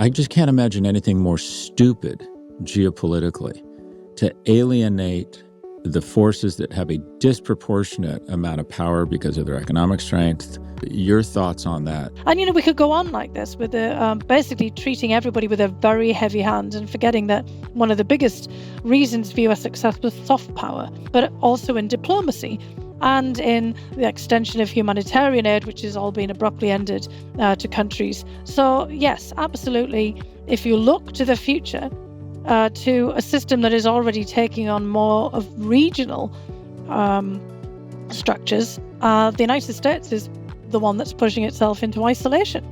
I just can't imagine anything more stupid geopolitically to alienate the forces that have a disproportionate amount of power because of their economic strength. Your thoughts on that? And, we could go on like this with basically treating everybody with a very heavy hand and forgetting that one of the biggest reasons for US success was soft power, but also in diplomacy and in the extension of humanitarian aid, which has all been abruptly ended to countries. So, yes, absolutely. If you look to the future, to a system that is already taking on more of regional structures, the United States is the one that's pushing itself into isolation.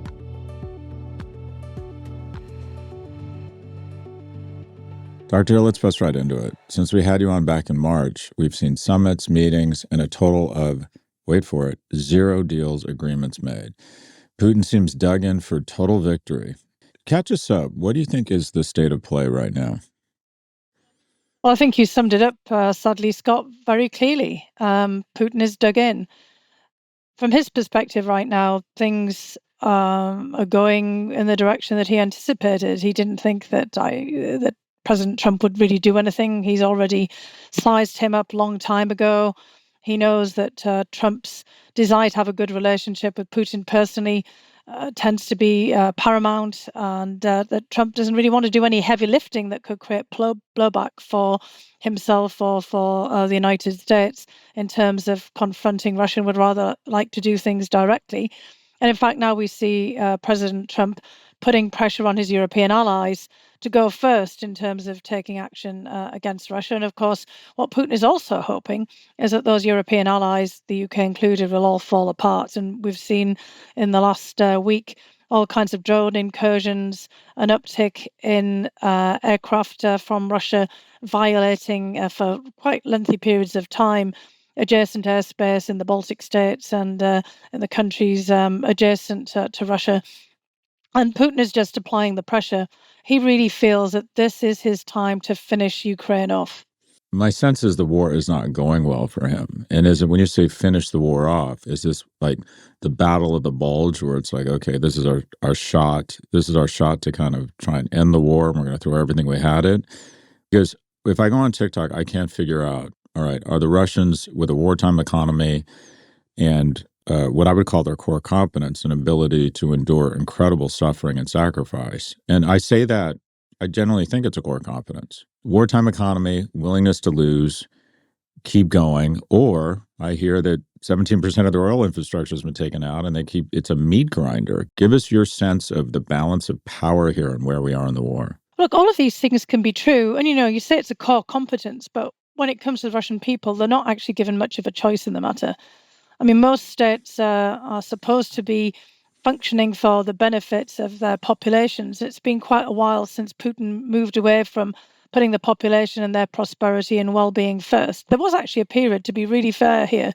Dr. Hill, let's press right into it. Since we had you on back in March, we've seen summits, meetings, and a total of, wait for it, 0 deals, agreements made. Putin seems dug in for total victory. Catch us up. What do you think is the state of play right now? Well, I think you summed it up, sadly, Scott, very clearly. Putin is dug in. From his perspective right now, things are going in the direction that he anticipated. He didn't think that President Trump would really do anything. He's already sized him up a long time ago. He knows that Trump's desire to have a good relationship with Putin personally tends to be paramount, and that Trump doesn't really want to do any heavy lifting that could create blowback for himself or for the United States in terms of confronting Russia, and would rather like to do things directly. And in fact, now we see President Trump putting pressure on his European allies to go first in terms of taking action against Russia. And of course, what Putin is also hoping is that those European allies, the UK included, will all fall apart. And we've seen in the last week all kinds of drone incursions, an uptick in aircraft from Russia violating for quite lengthy periods of time adjacent airspace in the Baltic states and in the countries adjacent to Russia. And Putin is just applying the pressure. He really feels that this is his time to finish Ukraine off. My sense is the war is not going well for him. And is it, when you say finish the war off, is this like the battle of the bulge where it's like, okay, this is our shot. This is our shot to kind of try and end the war. And we're going to throw everything we had it. Because if I go on TikTok, I can't figure out, all right, are the Russians with a wartime economy and what I would call their core competence and ability to endure incredible suffering and sacrifice. And I say that I generally think it's a core competence. Wartime economy, willingness to lose, keep going. Or I hear that 17% of their oil infrastructure has been taken out and it's a meat grinder. Give us your sense of the balance of power here and where we are in the war. Look, all of these things can be true. And, you say it's a core competence, but when it comes to the Russian people, they're not actually given much of a choice in the matter. I mean, most states are supposed to be functioning for the benefits of their populations. It's been quite a while since Putin moved away from putting the population and their prosperity and well-being first. There was actually a period, to be really fair here,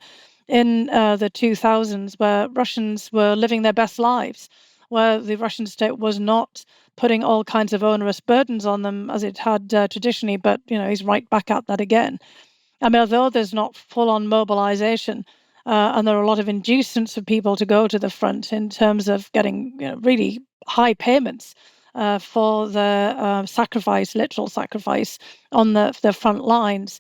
in the 2000s where Russians were living their best lives, where the Russian state was not putting all kinds of onerous burdens on them as it had traditionally, but, he's right back at that again. I mean, although there's not full-on mobilization, and there are a lot of inducements for people to go to the front in terms of getting really high payments for the sacrifice, literal sacrifice on the front lines.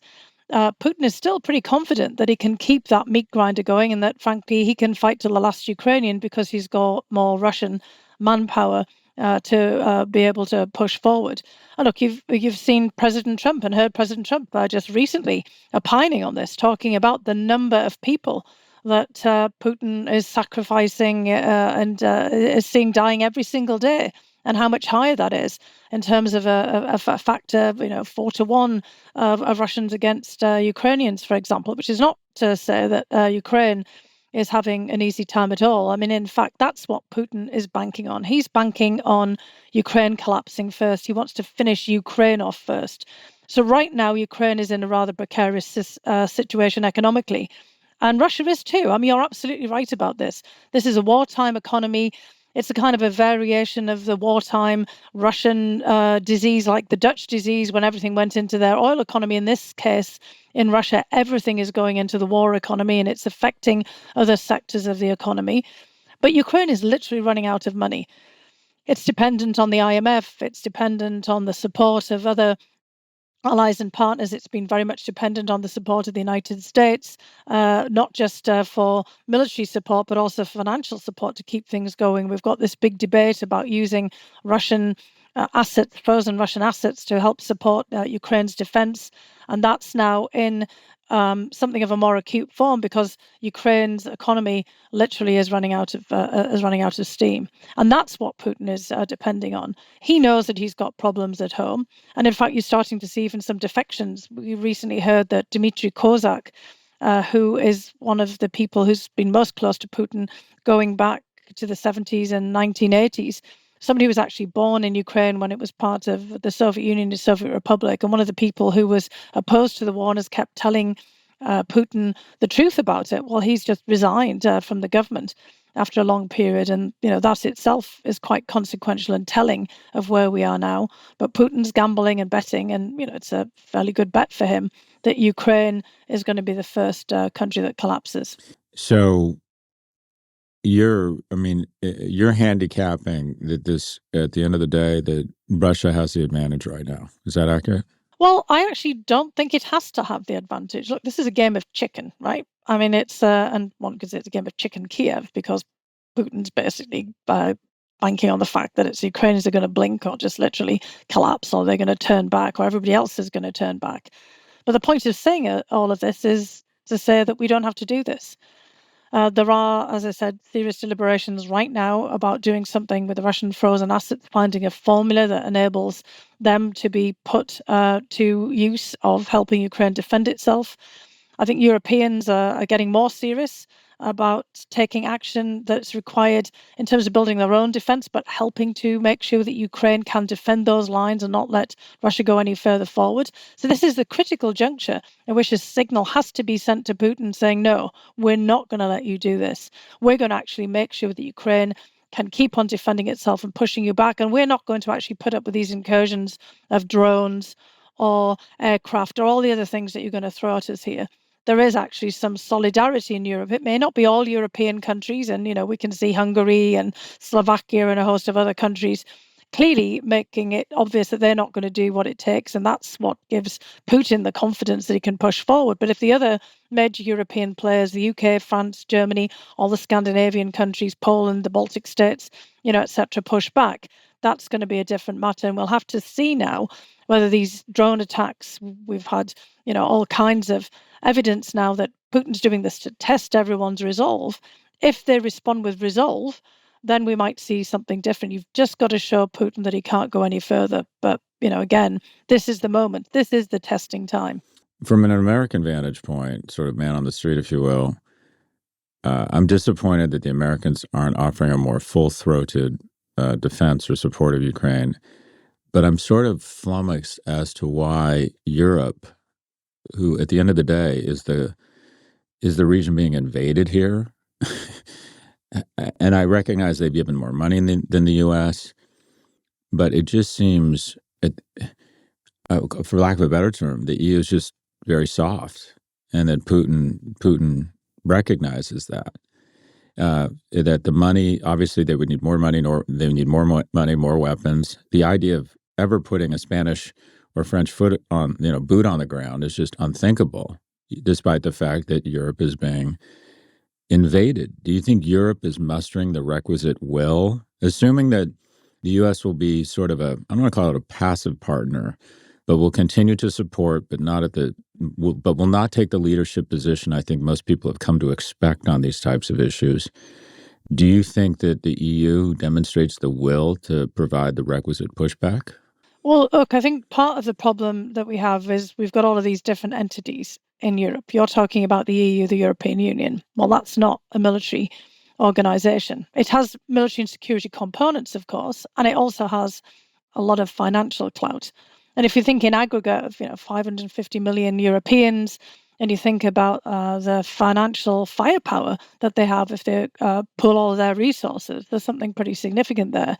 Putin is still pretty confident that he can keep that meat grinder going and that, frankly, he can fight till the last Ukrainian because he's got more Russian manpower to be able to push forward. And look, you've seen President Trump and heard President Trump just recently opining on this, talking about the number of people that Putin is sacrificing and is seeing dying every single day, and how much higher that is in terms of a factor, 4-1 of Russians against Ukrainians, for example, which is not to say that Ukraine is having an easy time at all. I mean, in fact, that's what Putin is banking on. He's banking on Ukraine collapsing first. He wants to finish Ukraine off first. So right now, Ukraine is in a rather precarious situation economically. And Russia is too. I mean, you're absolutely right about this. This is a wartime economy. It's a kind of a variation of the wartime Russian disease, like the Dutch disease, when everything went into their oil economy. In this case, in Russia, everything is going into the war economy and it's affecting other sectors of the economy. But Ukraine is literally running out of money. It's dependent on the IMF. It's dependent on the support of other allies and partners. It's been very much dependent on the support of the United States, not just for military support, but also financial support to keep things going. We've got this big debate about using Russian assets, frozen Russian assets, to help support Ukraine's defense. And that's now in something of a more acute form because Ukraine's economy literally is running out of steam. And that's what Putin is depending on. He knows that he's got problems at home. And in fact, you're starting to see even some defections. We recently heard that Dmitry Kozak, who is one of the people who's been most close to Putin going back to the 70s and 1980s, somebody who was actually born in Ukraine when it was part of the Soviet Union, the Soviet Republic. And one of the people who was opposed to the war and has kept telling Putin the truth about it. Well, he's just resigned from the government after a long period. And, that itself is quite consequential and telling of where we are now. But Putin's gambling and betting, and, it's a fairly good bet for him that Ukraine is going to be the first country that collapses. So you're handicapping that this, at the end of the day, that Russia has the advantage right now. Is that accurate? Well, I actually don't think it has to have the advantage. Look, this is a game of chicken, right? I mean, it's and one could say it's a game of chicken Kiev because Putin's basically banking on the fact that it's the Ukrainians are going to blink or just literally collapse, or they're going to turn back, or everybody else is going to turn back. But the point of saying all of this is to say that we don't have to do this. There are, as I said, serious deliberations right now about doing something with the Russian frozen assets, finding a formula that enables them to be put to use of helping Ukraine defend itself. I think Europeans are getting more serious about taking action that's required in terms of building their own defense, but helping to make sure that Ukraine can defend those lines and not let Russia go any further forward. So this is the critical juncture in which a signal has to be sent to Putin saying, no, we're not going to let you do this. We're going to actually make sure that Ukraine can keep on defending itself and pushing you back. And we're not going to actually put up with these incursions of drones or aircraft or all the other things that you're going to throw at us here. There is actually some solidarity in Europe. It may not be all European countries, and we can see Hungary and Slovakia and a host of other countries clearly making it obvious that they're not going to do what it takes, and that's what gives Putin the confidence that he can push forward. But if the other major European players, the UK, France, Germany, all the Scandinavian countries, Poland, the Baltic states, etc., push back, that's going to be a different matter. And we'll have to see now whether these drone attacks, we've had, all kinds of evidence now that Putin's doing this to test everyone's resolve. If they respond with resolve, then we might see something different. You've just got to show Putin that he can't go any further. But, again, this is the moment. This is the testing time. From an American vantage point, sort of man on the street, if you will, I'm disappointed that the Americans aren't offering a more full-throated defense or support of Ukraine. But I'm sort of flummoxed as to why Europe, who at the end of the day is the region being invaded here, and I recognize they've given more money than the U.S., but it just seems, for lack of a better term, the EU is just very soft, and that Putin recognizes that. That the money, obviously, they would need more money, or they would need more money, more weapons. The idea of ever putting a Spanish or French boot on the ground is just unthinkable, despite the fact that Europe is being invaded. Do you think Europe is mustering the requisite will, assuming that the U.S. will be sort of I don't want to call it a passive partner, but will continue to support, but will not take the leadership position I think most people have come to expect on these types of issues? Do you think that the EU demonstrates the will to provide the requisite pushback? Well, look, I think part of the problem that we have is we've got all of these different entities in Europe. You're talking about the EU, the European Union. Well, that's not a military organization. It has military and security components, of course, and it also has a lot of financial clout. And if you think in aggregate of 550 million Europeans, and you think about the financial firepower that they have if they pull all of their resources, there's something pretty significant there.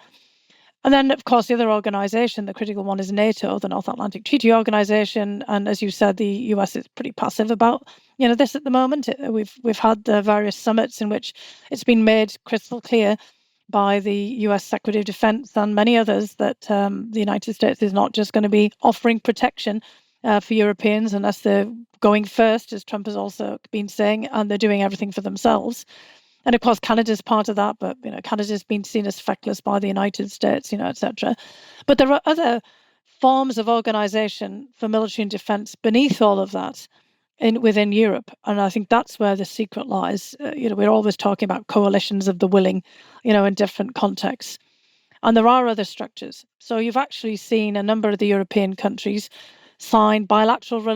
And then, of course, the other organization, the critical one, is NATO, the North Atlantic Treaty Organization. And as you said, the US is pretty passive about this at the moment. We've had the various summits in which it's been made crystal clear by the US Secretary of Defense and many others that the United States is not just going to be offering protection for Europeans unless they're going first, as Trump has also been saying, and they're doing everything for themselves. And of course, Canada's part of that, but Canada's been seen as feckless by the United States, etc. But there are other forms of organization for military and defense beneath all of that within Europe. And I think that's where the secret lies. We're always talking about coalitions of the willing, in different contexts. And there are other structures. So you've actually seen a number of the European countries sign bilateral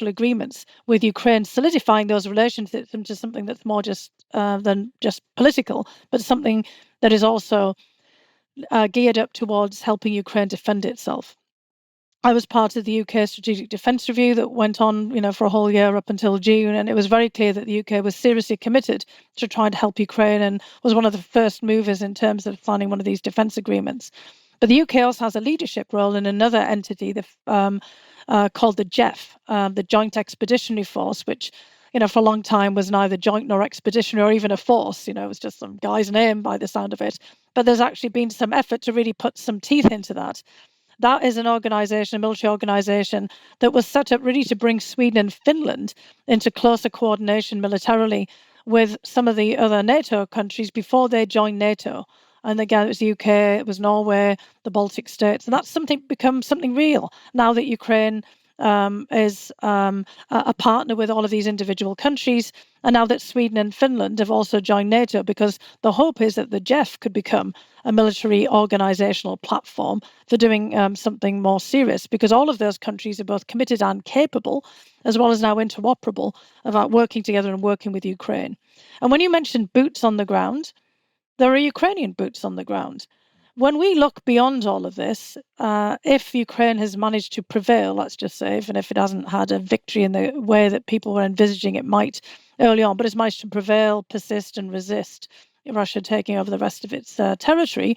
agreements with Ukraine, solidifying those relationships into something that's more just than just political, but something that is also geared up towards helping Ukraine defend itself. I was part of the UK Strategic Defence Review that went on, for a whole year up until June, and it was very clear that the UK was seriously committed to trying to help Ukraine and was one of the first movers in terms of signing one of these defence agreements. But the UK also has a leadership role in another entity called the JEF, the Joint Expeditionary Force, which, for a long time was neither joint nor expeditionary or even a force. It was just some guy's name by the sound of it. But there's actually been some effort to really put some teeth into that. That is an organization, a military organization, that was set up really to bring Sweden and Finland into closer coordination militarily with some of the other NATO countries before they joined NATO. And again, it was the UK, it was Norway, the Baltic states. And that's become something real now that Ukraine is a partner with all of these individual countries. And now that Sweden and Finland have also joined NATO, because the hope is that the JEF could become a military organizational platform for doing something more serious, because all of those countries are both committed and capable, as well as now interoperable, about working together and working with Ukraine. And when you mentioned boots on the ground, there are Ukrainian boots on the ground. When we look beyond all of this, if Ukraine has managed to prevail, let's just say, even if it hasn't had a victory in the way that people were envisaging it might early on, but has managed to prevail, persist, and resist Russia taking over the rest of its territory,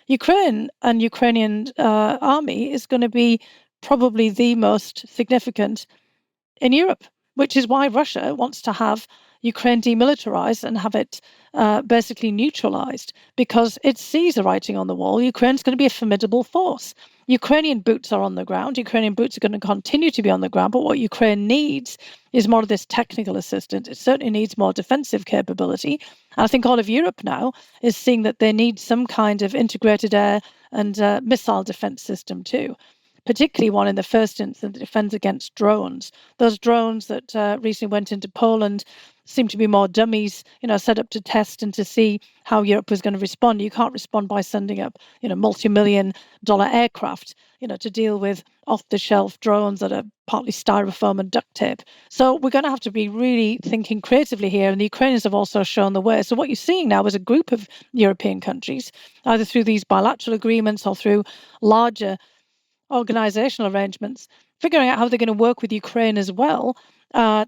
Ukraine and Ukrainian army is going to be probably the most significant in Europe, which is why Russia wants to have Ukraine demilitarized and have it basically neutralized, because it sees the writing on the wall. Ukraine's going to be a formidable force. Ukrainian boots are on the ground. Ukrainian boots are going to continue to be on the ground. But what Ukraine needs is more of this technical assistance. It certainly needs more defensive capability. And I think all of Europe now is seeing that they need some kind of integrated air and missile defense system too, particularly one in the first instance that defends against drones. Those drones that recently went into Poland seem to be more dummies, set up to test and to see how Europe was going to respond. You can't respond by sending up, multi-million-dollar aircraft, to deal with off-the-shelf drones that are partly styrofoam and duct tape. So we're going to have to be really thinking creatively here, and the Ukrainians have also shown the way. So what you're seeing now is a group of European countries, either through these bilateral agreements or through larger organizational arrangements, figuring out how they're going to work with Ukraine as well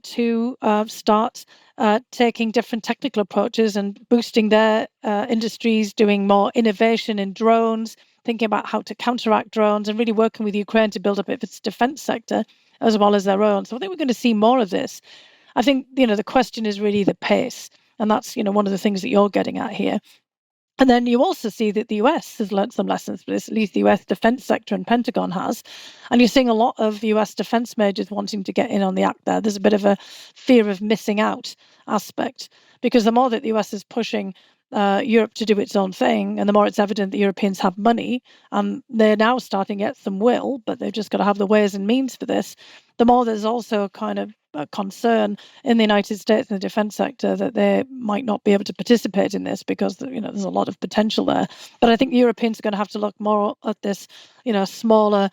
to start taking different technical approaches and boosting their industries, doing more innovation in drones, thinking about how to counteract drones, and really working with Ukraine to build up its defense sector as well as their own. So I think we're going to see more of this. I think, the question is really the pace. And that's, one of the things that you're getting at here. And then you also see that the US has learned some lessons for this, at least the US defense sector and Pentagon has. And you're seeing a lot of US defense majors wanting to get in on the act there. There's a bit of a fear of missing out aspect, because the more that the US is pushing Europe to do its own thing, and the more it's evident the Europeans have money, and they're now starting to get some will, but they've just got to have the ways and means for this, the more there's also kind of a concern in the United States in the defense sector that they might not be able to participate in this, because there's a lot of potential there. But I think the Europeans are going to have to look more at this, smaller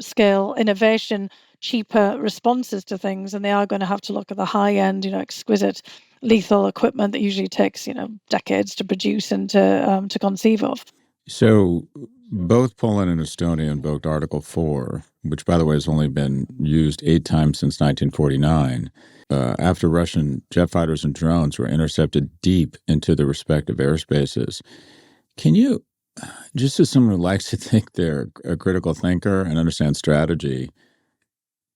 scale innovation, cheaper responses to things, and they are going to have to look at the high end, exquisite lethal equipment that usually takes decades to produce and to conceive of. So both Poland and Estonia invoked Article 4, which, by the way, has only been used 8 times since 1949, after Russian jet fighters and drones were intercepted deep into the respective airspaces. Can you, just as someone who likes to think they're a critical thinker and understand strategy,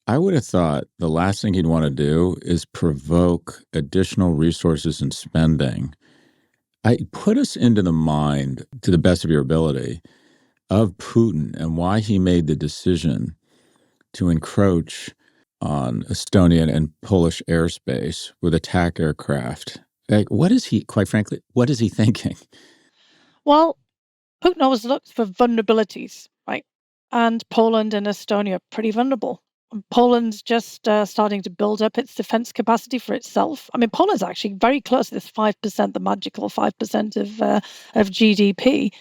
I would have thought the last thing he'd want to do is provoke additional resources and spending put us into the mind, to the best of your ability, of Putin and why he made the decision to encroach on Estonian and Polish airspace with attack aircraft. Like, what is he, quite frankly, what is he thinking? Well, Putin always looks for vulnerabilities, right? And Poland and Estonia are pretty vulnerable. And Poland's just starting to build up its defense capacity for itself. I mean, Poland's actually very close to this 5%, the magical 5% of GDP.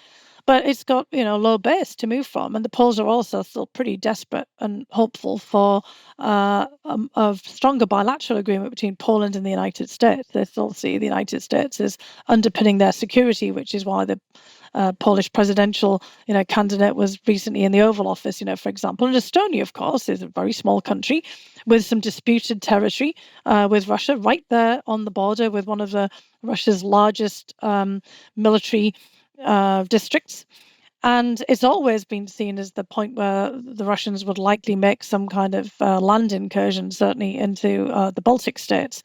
But it's got, low base to move from. And the Poles are also still pretty desperate and hopeful for a stronger bilateral agreement between Poland and the United States. They still see the United States as underpinning their security, which is why the Polish presidential, candidate was recently in the Oval Office, for example. And Estonia, of course, is a very small country with some disputed territory with Russia, right there on the border with one of Russia's largest military districts. And it's always been seen as the point where the Russians would likely make some kind of land incursion, certainly into the Baltic states.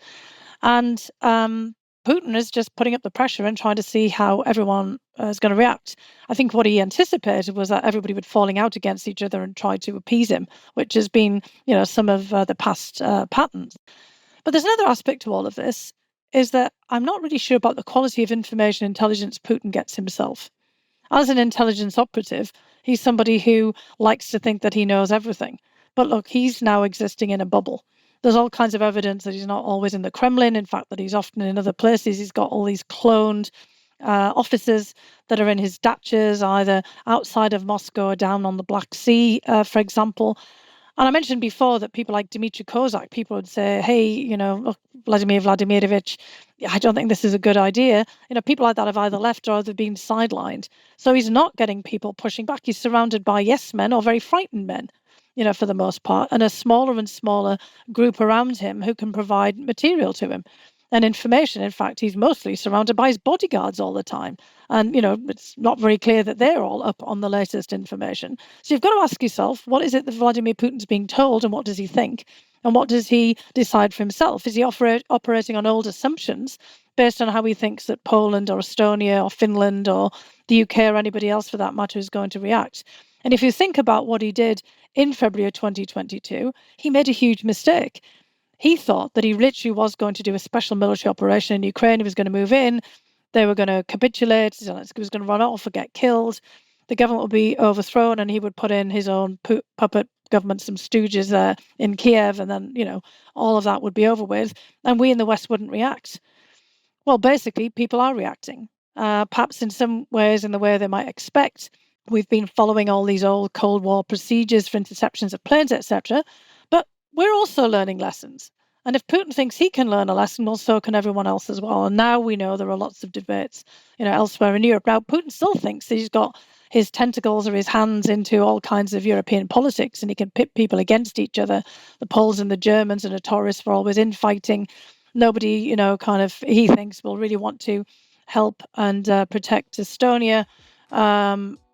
And Putin is just putting up the pressure and trying to see how everyone is going to react. I think what he anticipated was that everybody would falling out against each other and try to appease him, which has been, some of the past patterns. But there's another aspect to all of this, is that I'm not really sure about the quality of information intelligence Putin gets himself. As an intelligence operative, he's somebody who likes to think that he knows everything. But look, he's now existing in a bubble. There's all kinds of evidence that he's not always in the Kremlin, in fact, that he's often in other places. He's got all these cloned offices that are in his dachas, either outside of Moscow or down on the Black Sea, for example. And I mentioned before that people like Dmitry Kozak, people would say, hey, look, Vladimir Vladimirovich, I don't think this is a good idea. People like that have either left or they've been sidelined. So he's not getting people pushing back. He's surrounded by yes men or very frightened men, for the most part, and a smaller and smaller group around him who can provide material to him and information. In fact, he's mostly surrounded by his bodyguards all the time. And, it's not very clear that they're all up on the latest information. So you've got to ask yourself, what is it that Vladimir Putin's being told and what does he think? And what does he decide for himself? Is he operating on old assumptions based on how he thinks that Poland or Estonia or Finland or the UK or anybody else for that matter is going to react? And if you think about what he did in February of 2022, he made a huge mistake. He thought that he literally was going to do a special military operation in Ukraine. He was going to move in. They were going to capitulate. Zelensky was going to run off or get killed. The government would be overthrown and he would put in his own puppet government, some stooges there in Kiev. And then, all of that would be over with. And we in the West wouldn't react. Well, basically, people are reacting, perhaps in some ways in the way they might expect. We've been following all these old Cold War procedures for interceptions of planes, etc. But we're also learning lessons. And if Putin thinks he can learn a lesson, well, so can everyone else as well. And now we know there are lots of debates, elsewhere in Europe. Now, Putin still thinks that he's got his tentacles or his hands into all kinds of European politics and he can pit people against each other. The Poles and the Germans are notorious for always infighting. Nobody, he thinks will really want to help and protect Estonia.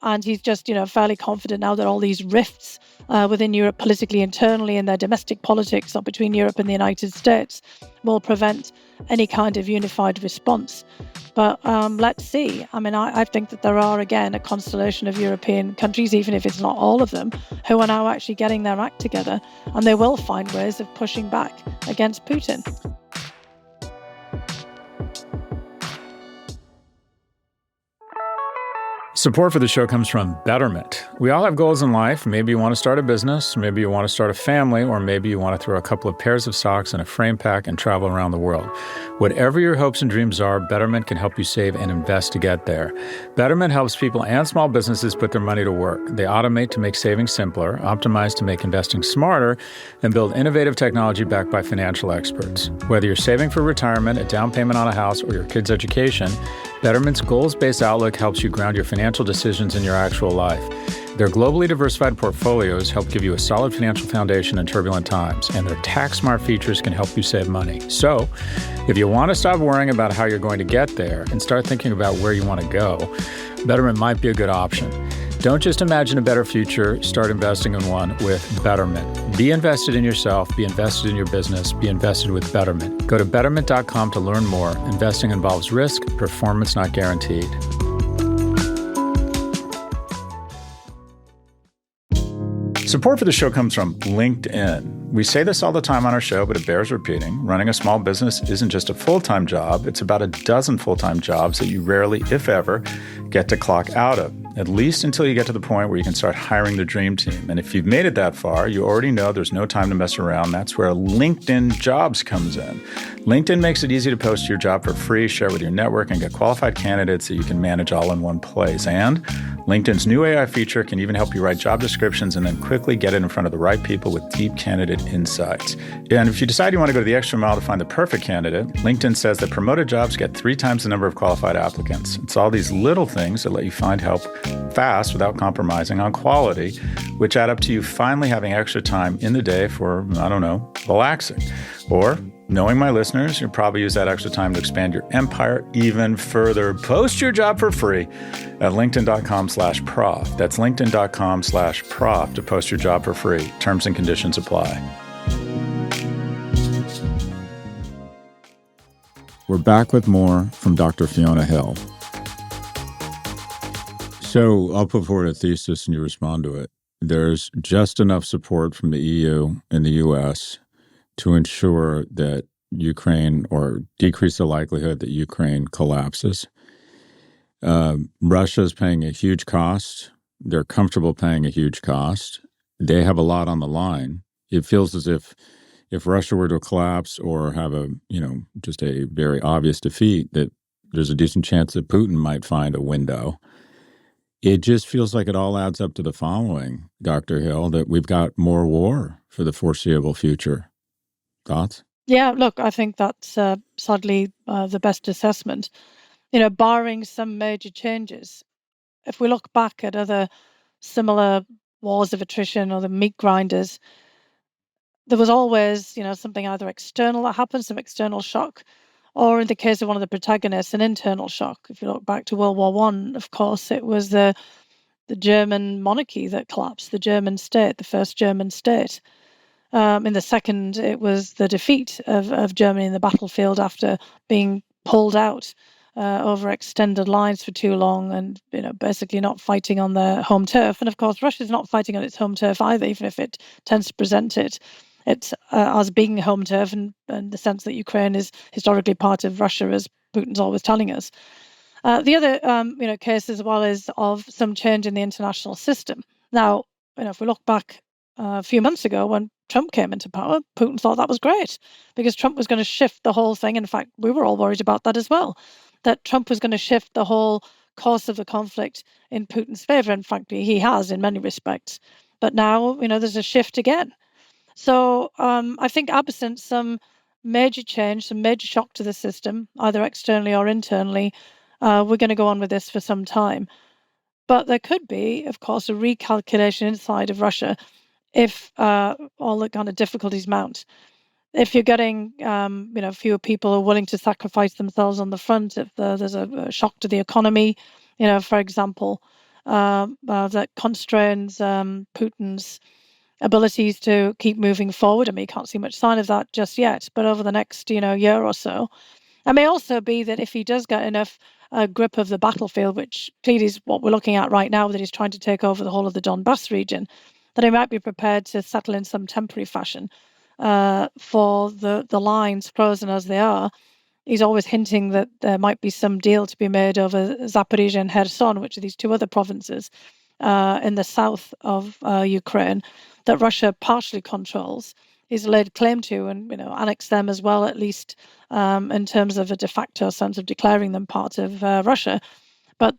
And he's just, fairly confident now that all these rifts within Europe politically, internally, in their domestic politics or between Europe and the United States will prevent any kind of unified response. But let's see. I mean, I think that there are, again, a constellation of European countries, even if it's not all of them, who are now actually getting their act together, and they will find ways of pushing back against Putin. Support for the show comes from Betterment. We all have goals in life. Maybe you want to start a business, maybe you want to start a family, or maybe you want to throw a couple of pairs of socks in a frame pack and travel around the world. Whatever your hopes and dreams are, Betterment can help you save and invest to get there. Betterment helps people and small businesses put their money to work. They automate to make saving simpler, optimize to make investing smarter, and build innovative technology backed by financial experts. Whether you're saving for retirement, a down payment on a house, or your kids' education, Betterment's goals-based outlook helps you ground your financial decisions in your actual life. Their globally diversified portfolios help give you a solid financial foundation in turbulent times, and their tax-smart features can help you save money. So, if you want to stop worrying about how you're going to get there and start thinking about where you want to go, Betterment might be a good option. Don't just imagine a better future, start investing in one with Betterment. Be invested in yourself, be invested in your business, be invested with Betterment. Go to betterment.com to learn more. Investing involves risk, performance not guaranteed. Support for the show comes from LinkedIn. We say this all the time on our show, but it bears repeating. Running a small business isn't just a full-time job. It's about a dozen full-time jobs that you rarely, if ever, get to clock out of, at least until you get to the point where you can start hiring the dream team. And if you've made it that far, you already know there's no time to mess around. That's where LinkedIn Jobs comes in. LinkedIn makes it easy to post your job for free, share with your network, and get qualified candidates that you can manage all in one place. And LinkedIn's new AI feature can even help you write job descriptions and then quickly get it in front of the right people with deep candidate insights. And if you decide you want to go the extra mile to find the perfect candidate, LinkedIn says that promoted jobs get 3 times the number of qualified applicants. It's all these little things that let you find help fast without compromising on quality, which add up to you finally having extra time in the day for, relaxing. Or, knowing my listeners, you'll probably use that extra time to expand your empire even further. Post your job for free at linkedin.com/prof. That's linkedin.com/prof to post your job for free. Terms and conditions apply. We're back with more from Dr. Fiona Hill. So I'll put forward a thesis and you respond to it. There's just enough support from the EU and the US to ensure that Ukraine, or decrease the likelihood that Ukraine collapses. Russia is paying a huge cost. They're comfortable paying a huge cost. They have a lot on the line. It feels as if Russia were to collapse or have just a very obvious defeat, that there's a decent chance that Putin might find a window. It just feels like it all adds up to the following, Dr. Hill, that we've got more war for the foreseeable future. Thoughts? Yeah, look, I think that's sadly the best assessment. Barring some major changes, if we look back at other similar wars of attrition or the meat grinders, there was always, something either external that happened, some external shock, or in the case of one of the protagonists, an internal shock. If you look back to World War I, of course, it was the German monarchy that collapsed, the German state, the first German state. In the second, it was the defeat of Germany in the battlefield after being pulled out over extended lines for too long and, basically not fighting on their home turf. And of course, Russia's not fighting on its home turf either, even if it tends to present it. It's as being home turf in the sense that Ukraine is historically part of Russia, as Putin's always telling us. The other, case as well is of some change in the international system. Now, if we look back a few months ago when Trump came into power, Putin thought that was great because Trump was going to shift the whole thing. In fact, we were all worried about that as well, that Trump was going to shift the whole course of the conflict in Putin's favor. And frankly, he has in many respects. But now, there's a shift again. So I think absent some major change, some major shock to the system, either externally or internally, we're going to go on with this for some time. But there could be, of course, a recalculation inside of Russia if all the kind of difficulties mount. If you're getting, fewer people are willing to sacrifice themselves on the front, if there's a shock to the economy, for example, that constrains Putin's abilities to keep moving forward. I mean, you can't see much sign of that just yet, but over the next, year or so. It may also be that if he does get enough grip of the battlefield, which clearly is what we're looking at right now, that he's trying to take over the whole of the Donbass region, that he might be prepared to settle in some temporary fashion for the lines frozen as they are. He's always hinting that there might be some deal to be made over Zaporizhia and Kherson, which are these two other provinces in the south of Ukraine that Russia partially controls. He's laid claim to and annex them as well, at least in terms of a de facto sense of declaring them part of Russia. But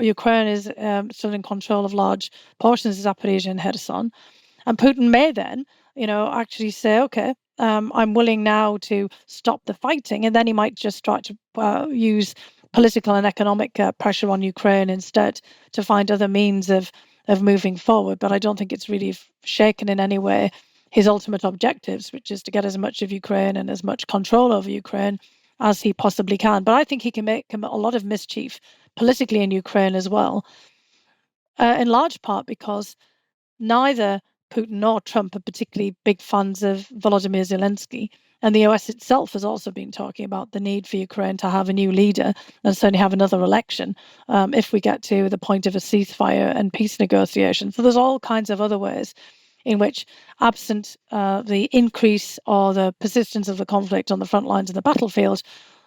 Ukraine is still in control of large portions of Zaporizhia and Kherson. And Putin may then, actually say, okay, I'm willing now to stop the fighting. And then he might just try to use political and economic pressure on Ukraine instead to find other means of moving forward. But I don't think it's really shaken in any way his ultimate objectives, which is to get as much of Ukraine and as much control over Ukraine as he possibly can. But I think he can make a lot of mischief politically in Ukraine as well. in large part because neither Putin nor Trump are particularly big fans of Volodymyr Zelensky. And the US itself has also been talking about the need for Ukraine to have a new leader and certainly have another election if we get to the point of a ceasefire and peace negotiation. So there's all kinds of other ways in which, absent the increase or the persistence of the conflict on the front lines of the battlefield,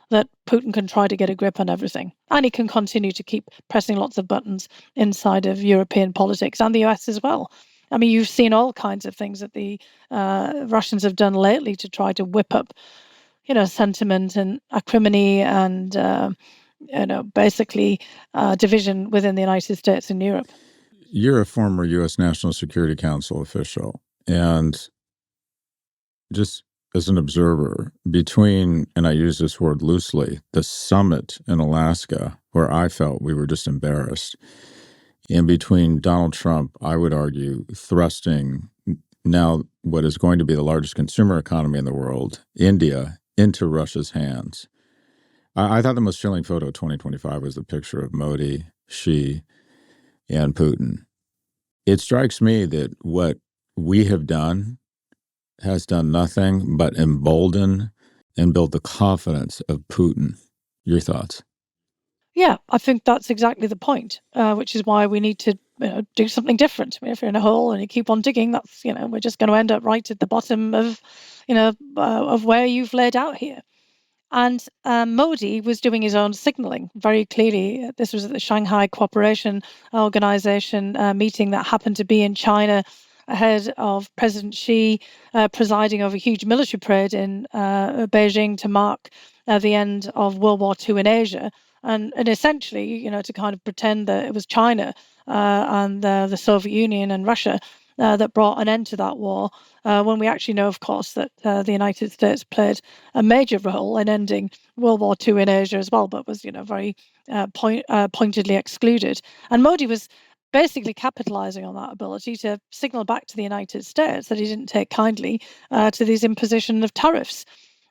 that Putin can try to get a grip on everything. And he can continue to keep pressing lots of buttons inside of European politics and the US as well. I mean, you've seen all kinds of things that the Russians have done lately to try to whip up, sentiment and acrimony and, basically division within the United States and Europe. You're a former U.S. National Security Council official, and just as an observer, between, and I use this word loosely, the summit in Alaska, where I felt we were just embarrassed, and between Donald Trump, I would argue, thrusting now what is going to be the largest consumer economy in the world, India, into Russia's hands. I thought the most chilling photo of 2025 was the picture of Modi, Xi, and Putin. It strikes me that what we have done has done nothing but embolden and build the confidence of Putin. Your thoughts? Yeah, I think that's exactly the point, which is why we need to do something different. I mean, if you're in a hole and you keep on digging, that's we're just going to end up right at the bottom of of where you've laid out here. And Modi was doing his own signaling very clearly. This was at the Shanghai Cooperation Organization meeting that happened to be in China ahead of President Xi presiding over a huge military parade in Beijing to mark the end of World War II in Asia. And essentially, to kind of pretend that it was China and the Soviet Union and Russia that brought an end to that war, when we actually know, of course, that the United States played a major role in ending World War II in Asia as well, but was, very pointedly excluded. And Modi was basically capitalizing on that ability to signal back to the United States that he didn't take kindly to these imposition of tariffs.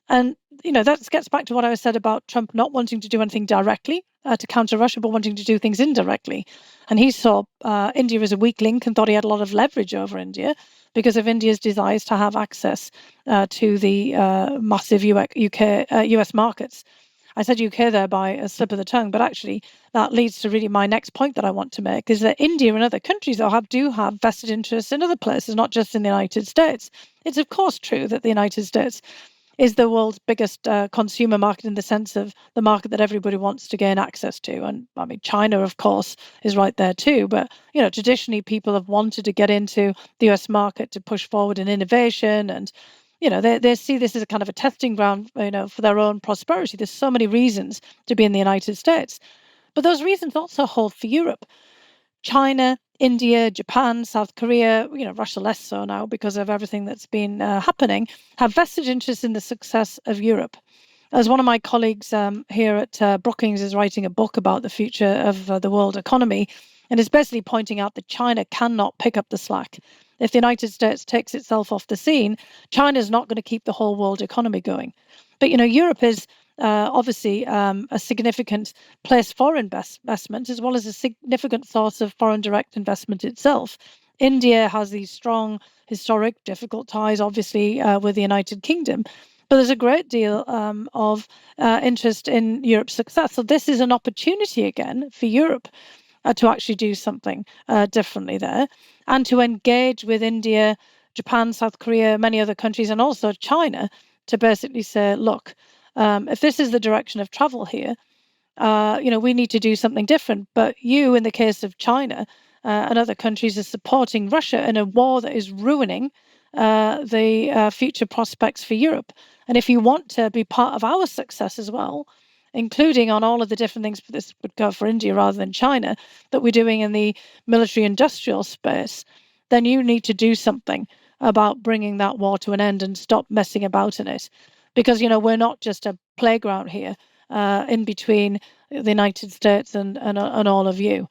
And, that gets back to what I said about Trump not wanting to do anything directly to counter Russia, but wanting to do things indirectly. And he saw India as a weak link and thought he had a lot of leverage over India because of India's desires to have access to the massive US markets. I said UK there by a slip of the tongue, but actually that leads to really my next point that I want to make is that India and other countries do have vested interests in other places, not just in the United States. It's of course true that the United States is the world's biggest consumer market in the sense of the market that everybody wants to gain access to. And I mean, China, of course, is right there too. But, traditionally people have wanted to get into the US market to push forward in innovation. And, they see this as a kind of a testing ground, for their own prosperity. There's so many reasons to be in the United States. But those reasons also hold for Europe. China, India, Japan, South Korea, Russia less so now because of everything that's been happening, have vested interest in the success of Europe. As one of my colleagues here at Brookings is writing a book about the future of the world economy, and is basically pointing out that China cannot pick up the slack. If the United States takes itself off the scene, China is not going to keep the whole world economy going. But, Europe is obviously a significant place for investment, as well as a significant source of foreign direct investment itself. India has these strong, historic, difficult ties, obviously, with the United Kingdom. But there's a great deal of interest in Europe's success. So this is an opportunity again for Europe to actually do something differently there and to engage with India, Japan, South Korea, many other countries, and also China to basically say, look, if this is the direction of travel here, we need to do something different. But you, in the case of China and other countries, are supporting Russia in a war that is ruining the future prospects for Europe. And if you want to be part of our success as well, including on all of the different things, this would go for India rather than China, that we're doing in the military industrial space, then you need to do something about bringing that war to an end and stop messing about in it. Because, we're not just a playground here in between the United States and all of you.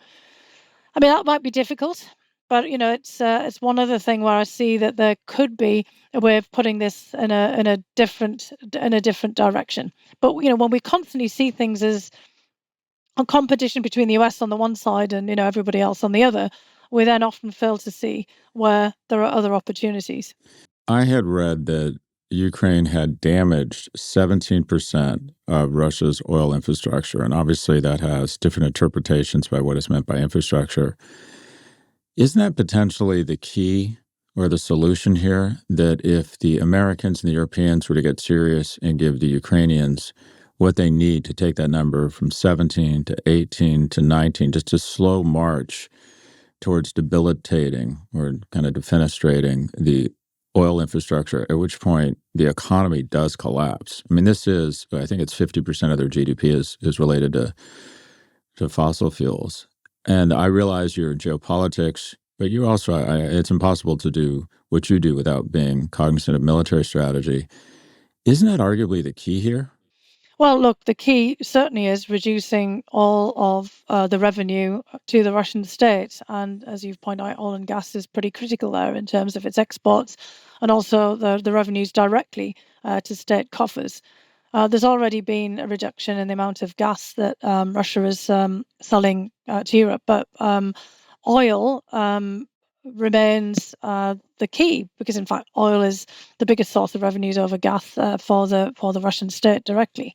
I mean, that might be difficult, but it's one other thing where I see that there could be a way of putting this in a different direction. But when we constantly see things as a competition between the US on the one side and, everybody else on the other, we then often fail to see where there are other opportunities. I had read that Ukraine had damaged 17% of Russia's oil infrastructure, and obviously that has different interpretations by what is meant by infrastructure. Isn't that potentially the key or the solution here? That if the Americans and the Europeans were to get serious and give the Ukrainians what they need to take that number from 17 to 18 to 19, just a slow march towards debilitating or kind of defenestrating the oil infrastructure, at which point the economy does collapse. I mean, I think it's 50% of their GDP is related to fossil fuels. And I realize you're in geopolitics, but you also, it's impossible to do what you do without being cognizant of military strategy. Isn't that arguably the key here? Well, look, the key certainly is reducing all of the revenue to the Russian state. And as you've pointed out, oil and gas is pretty critical there in terms of its exports and also the revenues directly to state coffers. There's already been a reduction in the amount of gas that Russia is selling to Europe, but oil remains the key because, in fact, oil is the biggest source of revenues over gas for the Russian state directly.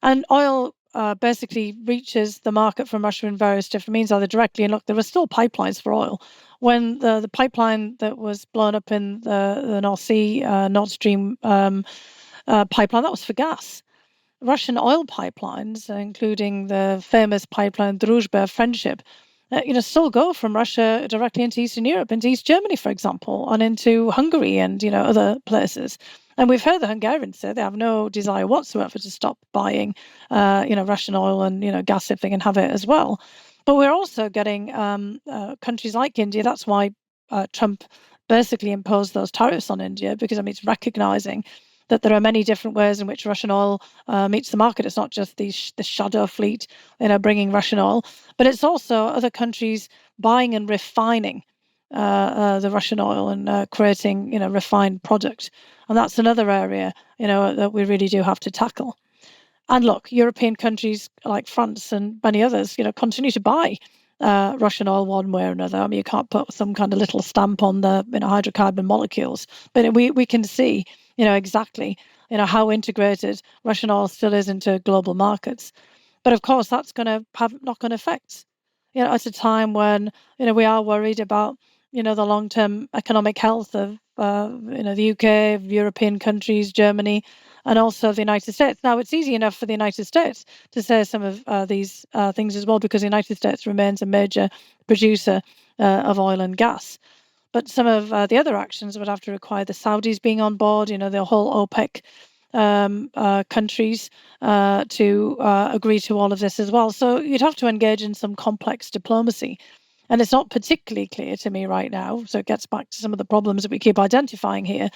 And oil basically reaches the market from Russia in various different means, either directly, and look, there are still pipelines for oil. When the pipeline that was blown up in the North Sea, Nord Stream pipeline, that was for gas. Russian oil pipelines, including the famous pipeline Druzhba, Friendship, still go from Russia directly into Eastern Europe, into East Germany, for example, and into Hungary and, other places. And we've heard the Hungarians say they have no desire whatsoever to stop buying, Russian oil and, gas if they can have it as well. But we're also getting countries like India. That's why Trump basically imposed those tariffs on India, because, it's recognizing that there are many different ways in which Russian oil meets the market. It's not just the shadow fleet, bringing Russian oil, but it's also other countries buying and refining the Russian oil and creating, refined product. And that's another area, that we really do have to tackle. And look, European countries like France and many others, continue to buy Russian oil one way or another. I mean, you can't put some kind of little stamp on the hydrocarbon molecules, but we can see, exactly, how integrated Russian oil still is into global markets. But of course, that's going to have knock-on effects. At a time when we are worried about the long-term economic health of the UK, of European countries, Germany, and also the United States. Now, it's easy enough for the United States to say some of these things as well, because the United States remains a major producer of oil and gas. But some of the other actions would have to require the Saudis being on board, the whole OPEC countries to agree to all of this as well. So you'd have to engage in some complex diplomacy. And it's not particularly clear to me right now, so it gets back to some of the problems that we keep identifying here,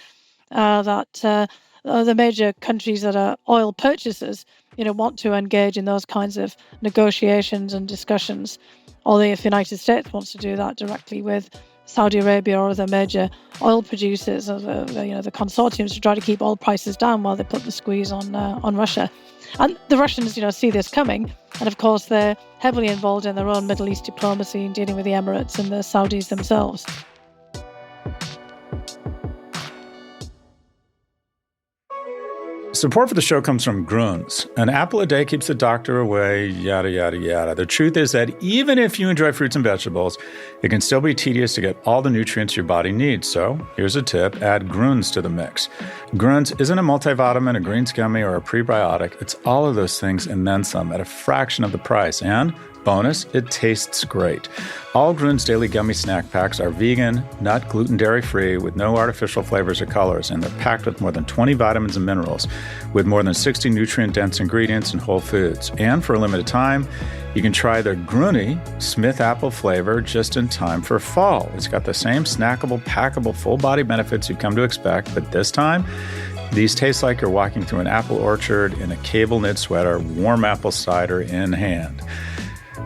that the major countries that are oil purchasers, want to engage in those kinds of negotiations and discussions. Although if the United States wants to do that directly with Saudi Arabia or other major oil producers, or the consortiums, to try to keep oil prices down while they put the squeeze on Russia. And the Russians, see this coming. And of course, they're heavily involved in their own Middle East diplomacy and dealing with the Emirates and the Saudis themselves. Support for the show comes from Grunz. An apple a day keeps the doctor away, yada, yada, yada. The truth is that even if you enjoy fruits and vegetables, it can still be tedious to get all the nutrients your body needs. So here's a tip: add Grunz to the mix. Grunz isn't a multivitamin, a greens gummy, or a prebiotic. It's all of those things and then some at a fraction of the price. And bonus, it tastes great. All Grunz daily gummy snack packs are vegan, nut, gluten, dairy-free, with no artificial flavors or colors, and they're packed with more than 20 vitamins and minerals, with more than 60 nutrient-dense ingredients and whole foods. And for a limited time, you can try their Gruny Smith apple flavor just in time for fall. It's got the same snackable, packable, full-body benefits you've come to expect, but this time, these taste like you're walking through an apple orchard in a cable-knit sweater, warm apple cider in hand.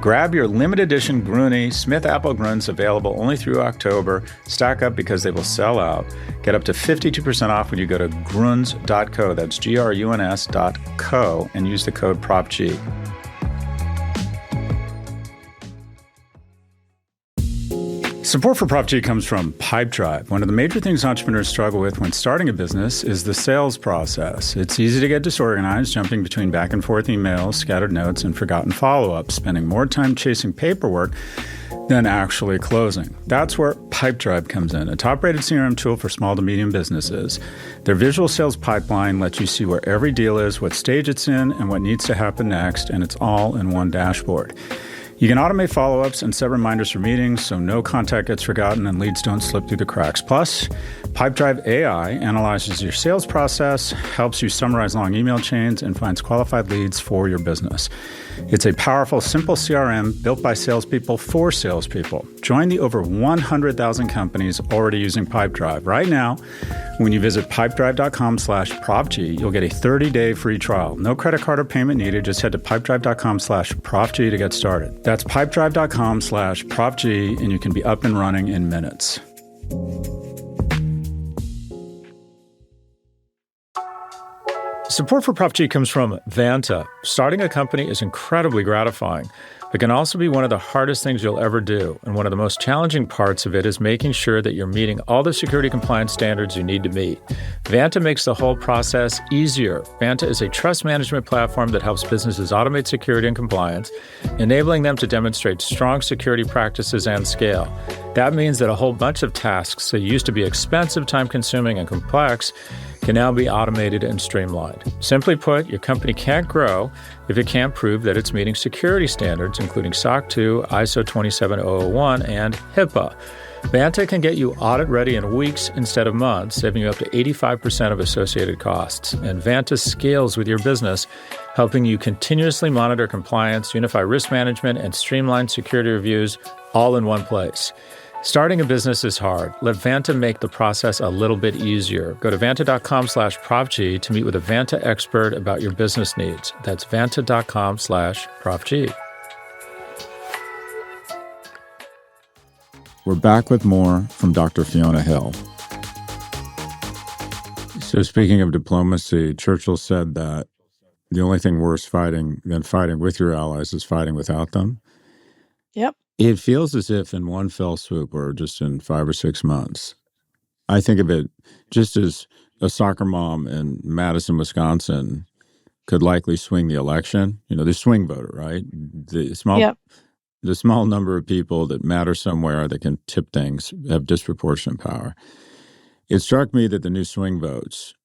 Grab your limited edition Gruny Smith Apple Grunz, available only through October. Stock up because they will sell out. Get up to 52% off when you go to grunz.co, that's Gruns.co, and use the code PROPG. Support for Prop G comes from Pipedrive. One of the major things entrepreneurs struggle with when starting a business is the sales process. It's easy to get disorganized, jumping between back and forth emails, scattered notes, and forgotten follow-ups, spending more time chasing paperwork than actually closing. That's where Pipedrive comes in, a top-rated CRM tool for small to medium businesses. Their visual sales pipeline lets you see where every deal is, what stage it's in, and what needs to happen next, and it's all in one dashboard. You can automate follow-ups and set reminders for meetings so no contact gets forgotten and leads don't slip through the cracks. Plus, Pipedrive AI analyzes your sales process, helps you summarize long email chains, and finds qualified leads for your business. It's a powerful, simple CRM built by salespeople for salespeople. Join the over 100,000 companies already using Pipedrive. Right now, when you visit pipedrive.com/ProfG, you'll get a 30-day free trial. No credit card or payment needed. Just head to pipedrive.com/ProfG to get started. That's pipedrive.com/ProfG, and you can be up and running in minutes. Support for Prop G comes from Vanta. Starting a company is incredibly gratifying, but can also be one of the hardest things you'll ever do. And one of the most challenging parts of it is making sure that you're meeting all the security compliance standards you need to meet. Vanta makes the whole process easier. Vanta is a trust management platform that helps businesses automate security and compliance, enabling them to demonstrate strong security practices and scale. That means that a whole bunch of tasks that used to be expensive, time-consuming, and complex can now be automated and streamlined. Simply put, your company can't grow if it can't prove that it's meeting security standards, including SOC 2, ISO 27001, and HIPAA. Vanta can get you audit-ready in weeks instead of months, saving you up to 85% of associated costs. And Vanta scales with your business, helping you continuously monitor compliance, unify risk management, and streamline security reviews all in one place. Starting a business is hard. Let Vanta make the process a little bit easier. Go to vanta.com/ProfG to meet with a Vanta expert about your business needs. That's vanta.com/ProfG. We're back with more from Dr. Fiona Hill. So speaking of diplomacy, Churchill said that the only thing worse than fighting with your allies is fighting without them. Yep. It feels as if in one fell swoop or just in 5 or 6 months, I think of it just as a soccer mom in Madison, Wisconsin could likely swing the election. You know, the swing voter, right? The small number of people that matter somewhere that can tip things have disproportionate power. It struck me that the new swing votes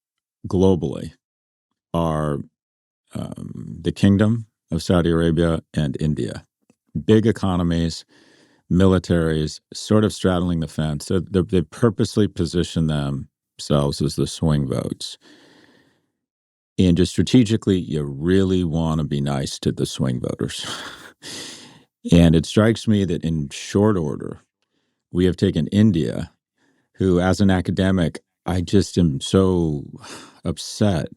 globally are the Kingdom of Saudi Arabia and India. Big economies, militaries, sort of straddling the fence. They purposely position themselves as the swing votes. And just strategically, you really want to be nice to the swing voters. And it strikes me that in short order, we have taken India, who, as an academic, I just am so upset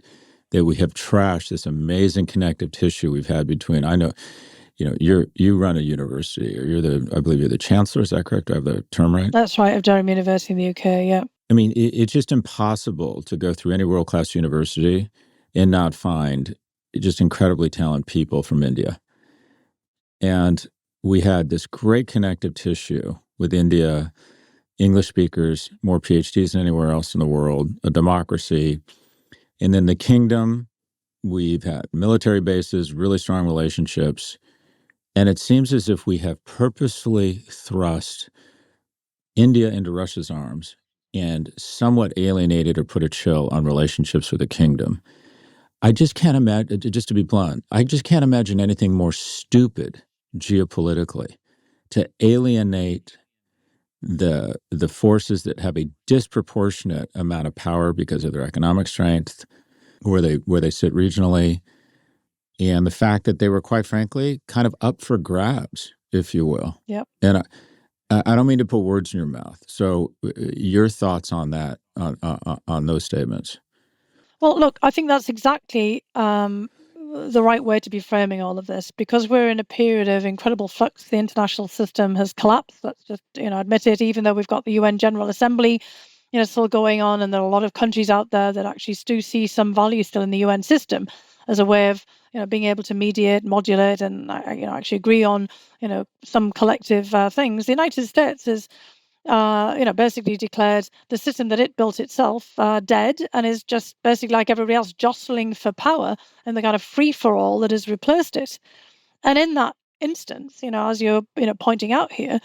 that we have trashed this amazing connective tissue we've had between, I know, you run a university, or I believe you're the chancellor. Is that correct? Do I have the term right? That's right, of Durham University in the UK, yeah. I mean, it's just impossible to go through any world-class university and not find just incredibly talented people from India. And we had this great connective tissue with India, English speakers, more PhDs than anywhere else in the world, a democracy. And then the kingdom, we've had military bases, really strong relationships. And it seems as if we have purposefully thrust India into Russia's arms and somewhat alienated or put a chill on relationships with the kingdom. I just can't imagine, just to be blunt, I just can't imagine anything more stupid geopolitically to alienate the forces that have a disproportionate amount of power because of their economic strength, where they sit regionally, and the fact that they were, quite frankly, kind of up for grabs, if you will. Yep. And I don't mean to put words in your mouth. So your thoughts on that, on those statements? Well, look, I think that's exactly the right way to be framing all of this, because we're in a period of incredible flux. The international system has collapsed. Let's just, admit it, even though we've got the UN General Assembly, still going on, and there are a lot of countries out there that actually do see some value still in the UN system as a way of, being able to mediate, modulate, and, actually agree on, some collective things. The United States is basically declared the system that it built itself dead, and is just basically like everybody else jostling for power and the kind of free-for-all that has replaced it. And in that instance, as you're pointing out here,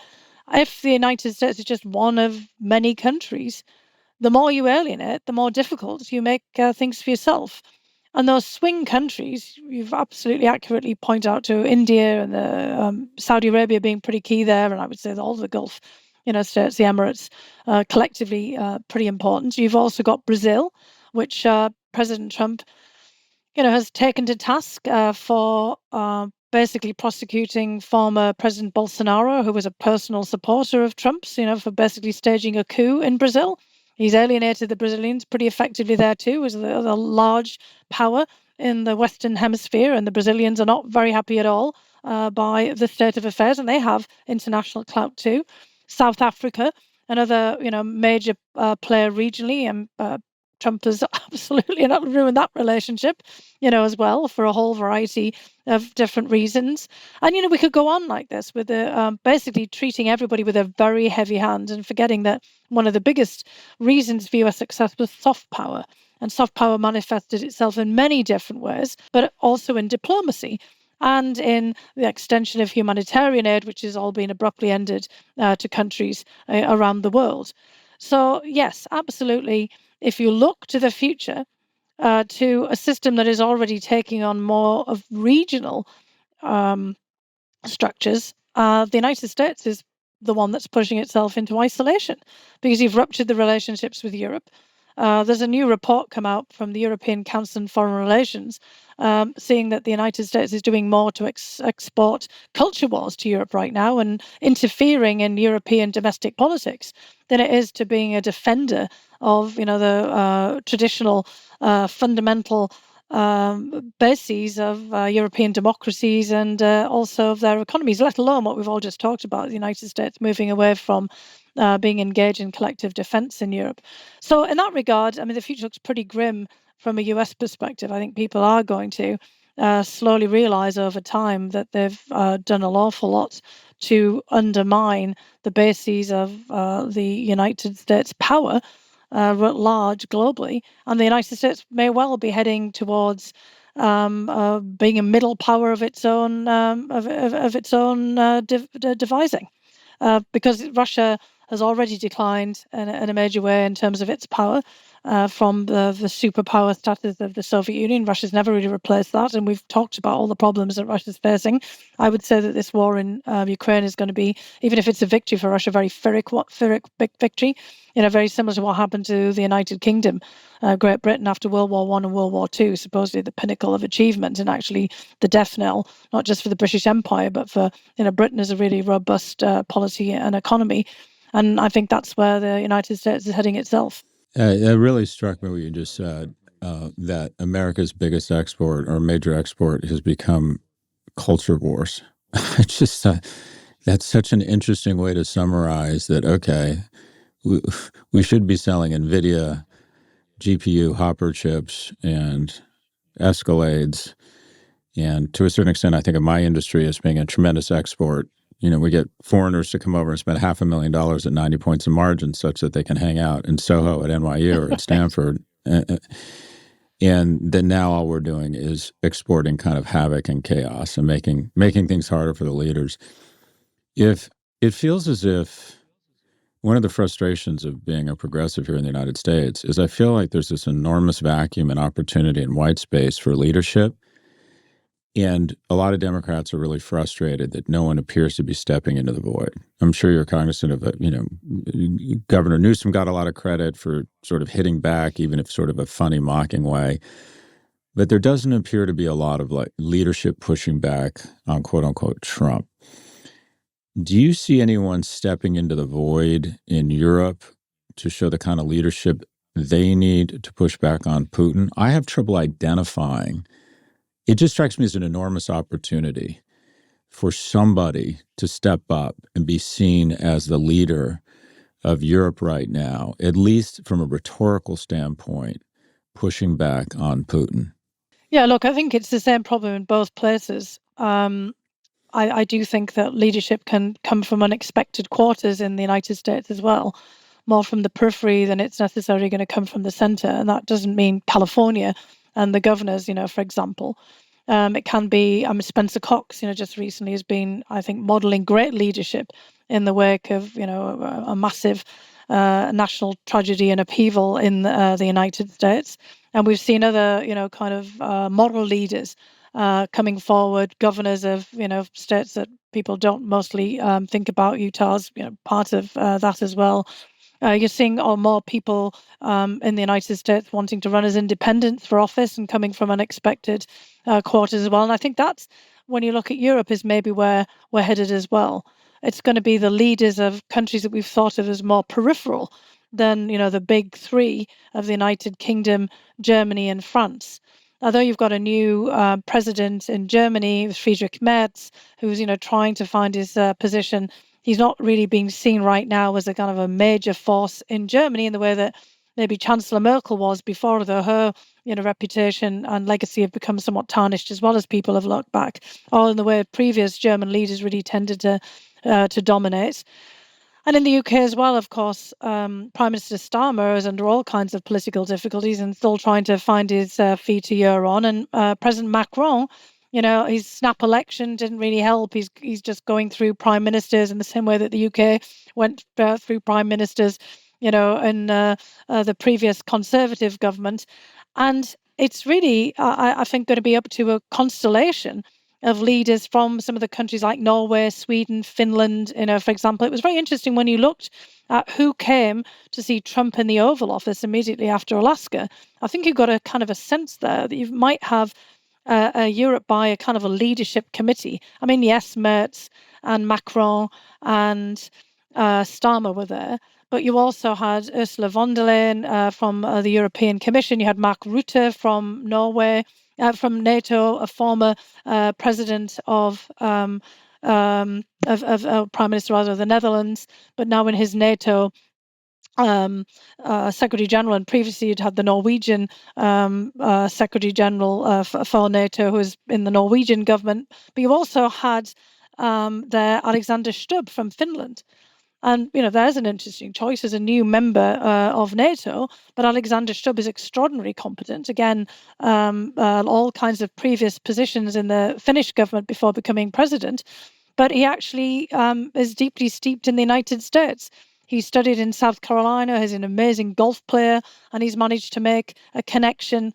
if the United States is just one of many countries, the more you alienate, the more difficult you make things for yourself. And those swing countries, you've absolutely accurately pointed out to India and Saudi Arabia being pretty key there, and I would say all the Gulf, states, the Emirates, collectively pretty important. You've also got Brazil, which President Trump, has taken to task for basically prosecuting former President Bolsonaro, who was a personal supporter of Trump's, for basically staging a coup in Brazil. He's alienated the Brazilians pretty effectively there too, as a large power in the Western Hemisphere, and the Brazilians are not very happy at all by the state of affairs, and they have international clout too. South Africa, another major player regionally, and Trump has absolutely ruined that relationship, as well, for a whole variety of different reasons. And, we could go on like this with basically treating everybody with a very heavy hand and forgetting that one of the biggest reasons for US success was soft power. And soft power manifested itself in many different ways, but also in diplomacy and in the extension of humanitarian aid, which has all been abruptly ended to countries around the world. So, yes, absolutely. If you look to the future, to a system that is already taking on more of regional structures, the United States is the one that's pushing itself into isolation because you've ruptured the relationships with Europe. There's a new report come out from the European Council on Foreign Relations, seeing that the United States is doing more to export culture wars to Europe right now and interfering in European domestic politics than it is to being a defender of, the traditional fundamental bases of European democracies and also of their economies, let alone what we've all just talked about, the United States moving away from being engaged in collective defense in Europe. So in that regard, the future looks pretty grim from a US perspective. I think people are going to slowly realize over time that they've done an awful lot to undermine the bases of the United States power writ large globally, and the United States may well be heading towards being a middle power of its own devising, because Russia has already declined in a major way in terms of its power from the superpower status of the Soviet Union. Russia's never really replaced that, and we've talked about all the problems that Russia's facing. I would say that this war in Ukraine is going to be, even if it's a victory for Russia, a very Pyrrhic victory, very similar to what happened to the United Kingdom, Great Britain after World War I and World War II, supposedly the pinnacle of achievement and actually the death knell, not just for the British Empire, but for Britain as a really robust policy and economy. And I think that's where the United States is heading itself. It really struck me what you just said, that America's biggest export or major export has become culture wars. It's just that's such an interesting way to summarize that. Okay, we should be selling NVIDIA, GPU, Hopper chips, and Escalades. And to a certain extent, I think of my industry as being a tremendous export. We get foreigners to come over and spend $500,000 at 90 points of margin such that they can hang out in Soho at NYU or at Stanford. And then now all we're doing is exporting kind of havoc and chaos and making things harder for the leaders. If it feels as if one of the frustrations of being a progressive here in the United States is I feel like there's this enormous vacuum and opportunity and white space for leadership. And a lot of Democrats are really frustrated that no one appears to be stepping into the void. I'm sure you're cognizant of it. Governor Newsom got a lot of credit for sort of hitting back, even if sort of a funny, mocking way. But there doesn't appear to be a lot of leadership pushing back on quote unquote Trump. Do you see anyone stepping into the void in Europe to show the kind of leadership they need to push back on Putin? I have trouble identifying. It just strikes me as an enormous opportunity for somebody to step up and be seen as the leader of Europe right now, at least from a rhetorical standpoint, pushing back on Putin. Yeah, look, I think it's the same problem in both places. I do think that leadership can come from unexpected quarters in the United States as well, more from the periphery than it's necessarily going to come from the center. And that doesn't mean California and the governors, for example. It can be, Spencer Cox, just recently has been, I think, modeling great leadership in the wake of, a massive national tragedy and upheaval in the United States. And we've seen other, kind of moral leaders coming forward, governors of, states that people don't mostly think about. Utah's, part of that as well. You're seeing more people in the United States wanting to run as independents for office and coming from unexpected quarters as well. And I think that's, when you look at Europe, is maybe where we're headed as well. It's going to be the leaders of countries that we've thought of as more peripheral than, the big three of the United Kingdom, Germany, and France. Although you've got a new president in Germany, Friedrich Merz, who's, trying to find his position, he's not really being seen right now as a kind of a major force in Germany in the way that maybe Chancellor Merkel was before, though her reputation and legacy have become somewhat tarnished as well as people have looked back, or in the way previous German leaders really tended to dominate. And in the UK as well, of course, Prime Minister Starmer is under all kinds of political difficulties and still trying to find his feet a year on. And President Macron, his snap election didn't really help. He's just going through prime ministers in the same way that the UK went through prime ministers, in the previous Conservative government. And it's really, I think, going to be up to a constellation of leaders from some of the countries like Norway, Sweden, Finland, for example. It was very interesting when you looked at who came to see Trump in the Oval Office immediately after Alaska. I think you got a kind of a sense there that you might have Europe by a kind of a leadership committee. Yes, Merz and Macron and Starmer were there, but you also had Ursula von der Leyen from the European Commission. You had Mark Rutte from Norway, from NATO, a former president of Prime Minister rather of the Netherlands, but now in his NATO Secretary General, and previously you'd had the Norwegian Secretary General for NATO, who was in the Norwegian government. But you also had there Alexander Stubb from Finland. And, there's an interesting choice as a new member of NATO. But Alexander Stubb is extraordinarily competent. Again, all kinds of previous positions in the Finnish government before becoming president. But he actually is deeply steeped in the United States. He studied in South Carolina. He's an amazing golf player, and he's managed to make a connection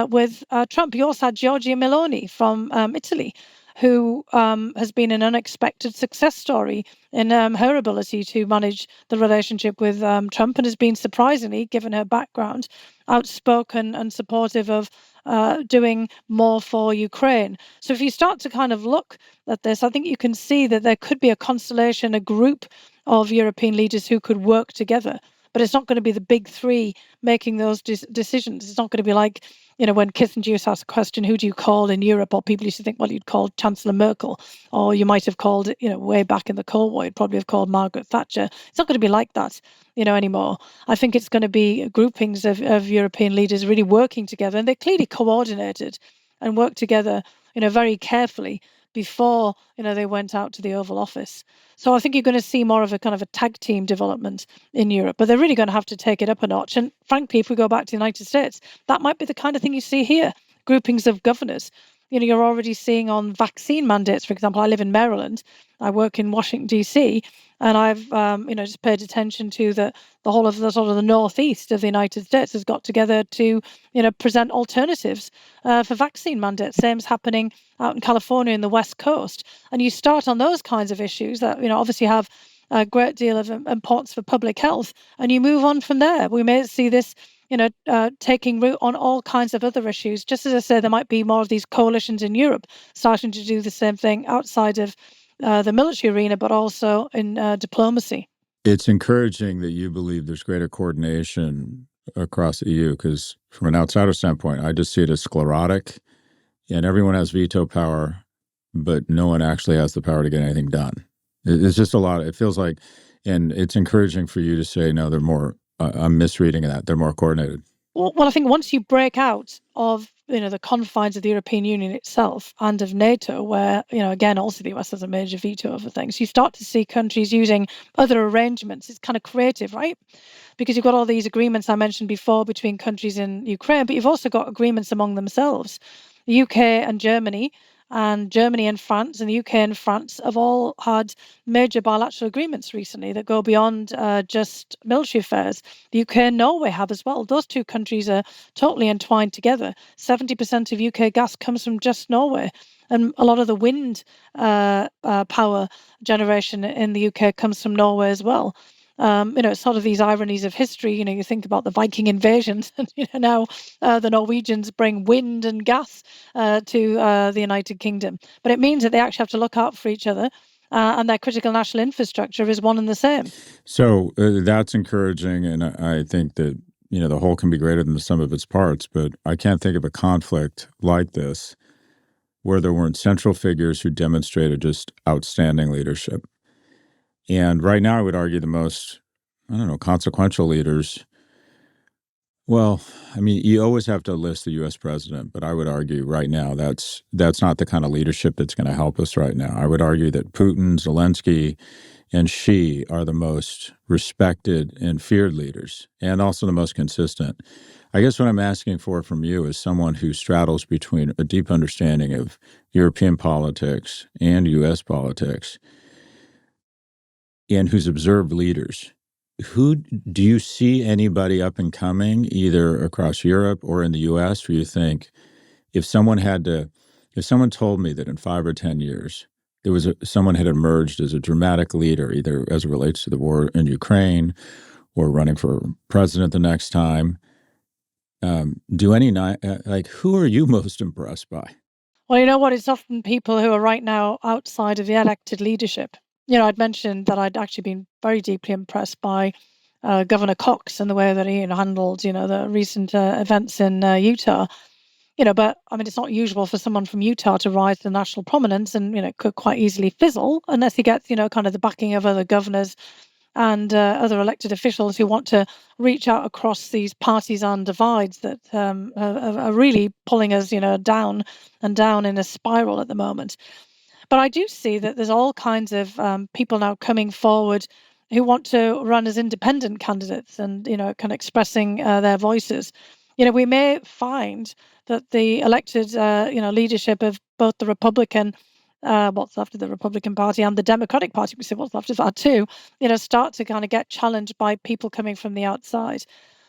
with Trump. He also had Giorgia Meloni from Italy, who has been an unexpected success story in her ability to manage the relationship with Trump, and has been surprisingly, given her background, outspoken and supportive of doing more for Ukraine. So if you start to kind of look at this, I think you can see that there could be a constellation, a group of European leaders who could work together. But it's not going to be the big three making those decisions. It's not going to be like, when Kissinger used to ask a question, who do you call in Europe? Or people used to think, well, you'd call Chancellor Merkel. Or you might have called, way back in the Cold War, you'd probably have called Margaret Thatcher. It's not going to be like that, anymore. I think it's going to be groupings of European leaders really working together. And they're clearly coordinated and work together, very carefully before, they went out to the Oval Office. So I think you're going to see more of a kind of a tag team development in Europe, but they're really going to have to take it up a notch. And frankly, if we go back to the United States, that might be the kind of thing you see here, groupings of governors. You're already seeing on vaccine mandates, for example. I live in Maryland. I work in Washington, D.C., and I've, just paid attention to the whole of the sort of the northeast of the United States has got together to, present alternatives for vaccine mandates. Same's happening out in California in the West Coast. And you start on those kinds of issues that, obviously have a great deal of importance for public health, and you move on from there. We may see this taking root on all kinds of other issues. Just as I say, there might be more of these coalitions in Europe starting to do the same thing outside of the military arena, but also in diplomacy. It's encouraging that you believe there's greater coordination across the EU, because from an outsider standpoint, I just see it as sclerotic, and everyone has veto power, but no one actually has the power to get anything done. It's just a lot. It feels like, and it's encouraging for you to say, no, they're more, I'm misreading that, they're more coordinated. Well, I think once you break out of the confines of the European Union itself and of NATO, where again also the US has a major veto over things, you start to see countries using other arrangements. It's kind of creative, right? Because you've got all these agreements I mentioned before between countries in Ukraine, but you've also got agreements among themselves. The UK and Germany and France and the UK and France have all had major bilateral agreements recently that go beyond just military affairs. The UK and Norway have as well. Those two countries are totally entwined together. 70% of UK gas comes from just Norway. And a lot of the wind power generation in the UK comes from Norway as well. It's sort of these ironies of history. You think about the Viking invasions, and now the Norwegians bring wind and gas to the United Kingdom. But it means that they actually have to look out for each other, and their critical national infrastructure is one and the same. So that's encouraging, and I think that the whole can be greater than the sum of its parts. But I can't think of a conflict like this where there weren't central figures who demonstrated just outstanding leadership. And right now, I would argue the most, consequential leaders. Well, I mean, you always have to list the U.S. president, but I would argue right now that's not the kind of leadership that's going to help us right now. I would argue that Putin, Zelensky, and Xi are the most respected and feared leaders, and also the most consistent. I guess what I'm asking for from you is someone who straddles between a deep understanding of European politics and U.S. politics, and who's observed leaders. Who do you see anybody up and coming, either across Europe or in the U.S., where you think if someone told me that in 5 or 10 years someone had emerged as a dramatic leader, either as it relates to the war in Ukraine or running for president the next time, who are you most impressed by? Well, you know what? It's often people who are right now outside of the elected leadership. I'd mentioned that I'd actually been very deeply impressed by Governor Cox and the way that he handled, the recent events in Utah. But I mean, it's not usual for someone from Utah to rise to national prominence, and it could quite easily fizzle unless he gets, kind of the backing of other governors and other elected officials who want to reach out across these partisan divides that are really pulling us, down and down in a spiral at the moment. But I do see that there's all kinds of people now coming forward who want to run as independent candidates and, kind of expressing their voices. We may find that the elected, leadership of both the Republican, what's left of the Republican Party, and the Democratic Party, we say what's left of that too, start to kind of get challenged by people coming from the outside.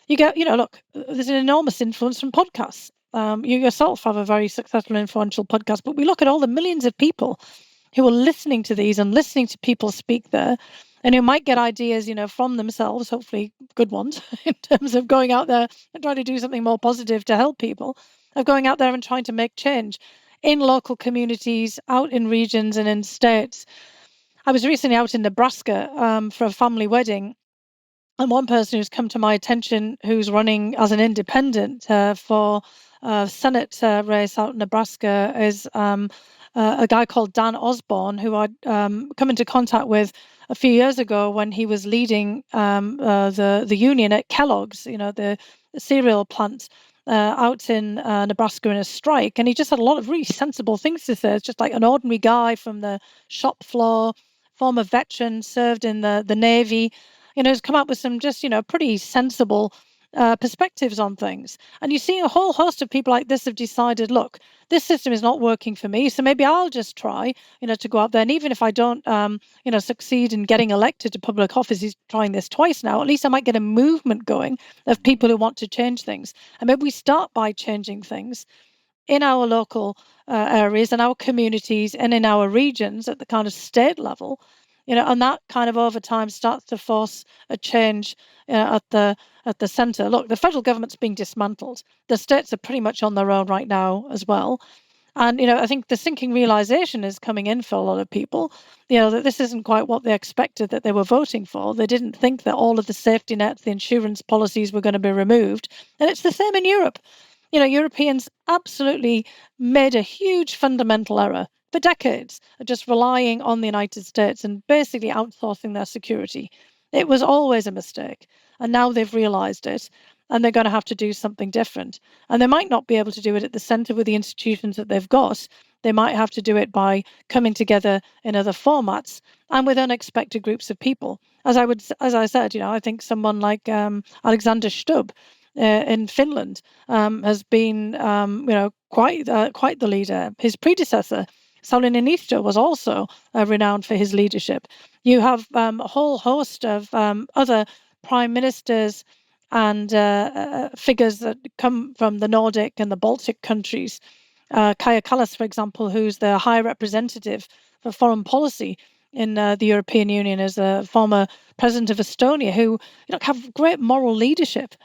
You get, look, there's an enormous influence from podcasts. You yourself have a very successful and influential podcast, but we look at all the millions of people who are listening to these and listening to people speak there, and who might get ideas, from themselves, hopefully good ones, in terms of going out there and trying to do something more positive to help people, of going out there and trying to make change in local communities, out in regions and in states. I was recently out in Nebraska for a family wedding, and one person who's come to my attention who's running as an independent for a Senate race out in Nebraska is a guy called Dan Osborne, who I'd come into contact with a few years ago when he was leading the union at Kellogg's, the cereal plant out in Nebraska in a strike. And he just had a lot of really sensible things to say. It's just like an ordinary guy from the shop floor, former veteran, served in the Navy, has come up with some just, pretty sensible perspectives on things. And you see a whole host of people like this have decided, look, this system is not working for me, so maybe I'll just try, to go out there. And even if I don't, succeed in getting elected to public office, he's trying this twice now, at least I might get a movement going of people who want to change things. And maybe we start by changing things in our local areas and our communities and in our regions at the kind of state level, and that kind of over time starts to force a change at the centre. Look, the federal government's being dismantled. The states are pretty much on their own right now as well. And, I think the sinking realization is coming in for a lot of people, that this isn't quite what they expected that they were voting for. They didn't think that all of the safety nets, the insurance policies were going to be removed. And it's the same in Europe. Europeans absolutely made a huge fundamental error for decades of just relying on the United States and basically outsourcing their security. It was always a mistake. And now they've realized it. and they're going to have to do something different. And they might not be able to do it at the center with the institutions that they've got. They might have to do it by coming together in other formats and with unexpected groups of people. As I said, I think someone like Alexander Stubb in Finland has been, quite the leader. His predecessor, Sauli Niinistö, was also renowned for his leadership. You have a whole host of other prime ministers and figures that come from the Nordic and the Baltic countries. Kaja Kallas, for example, who's the High Representative for Foreign Policy in the European Union, as a former president of Estonia, who have great moral leadership.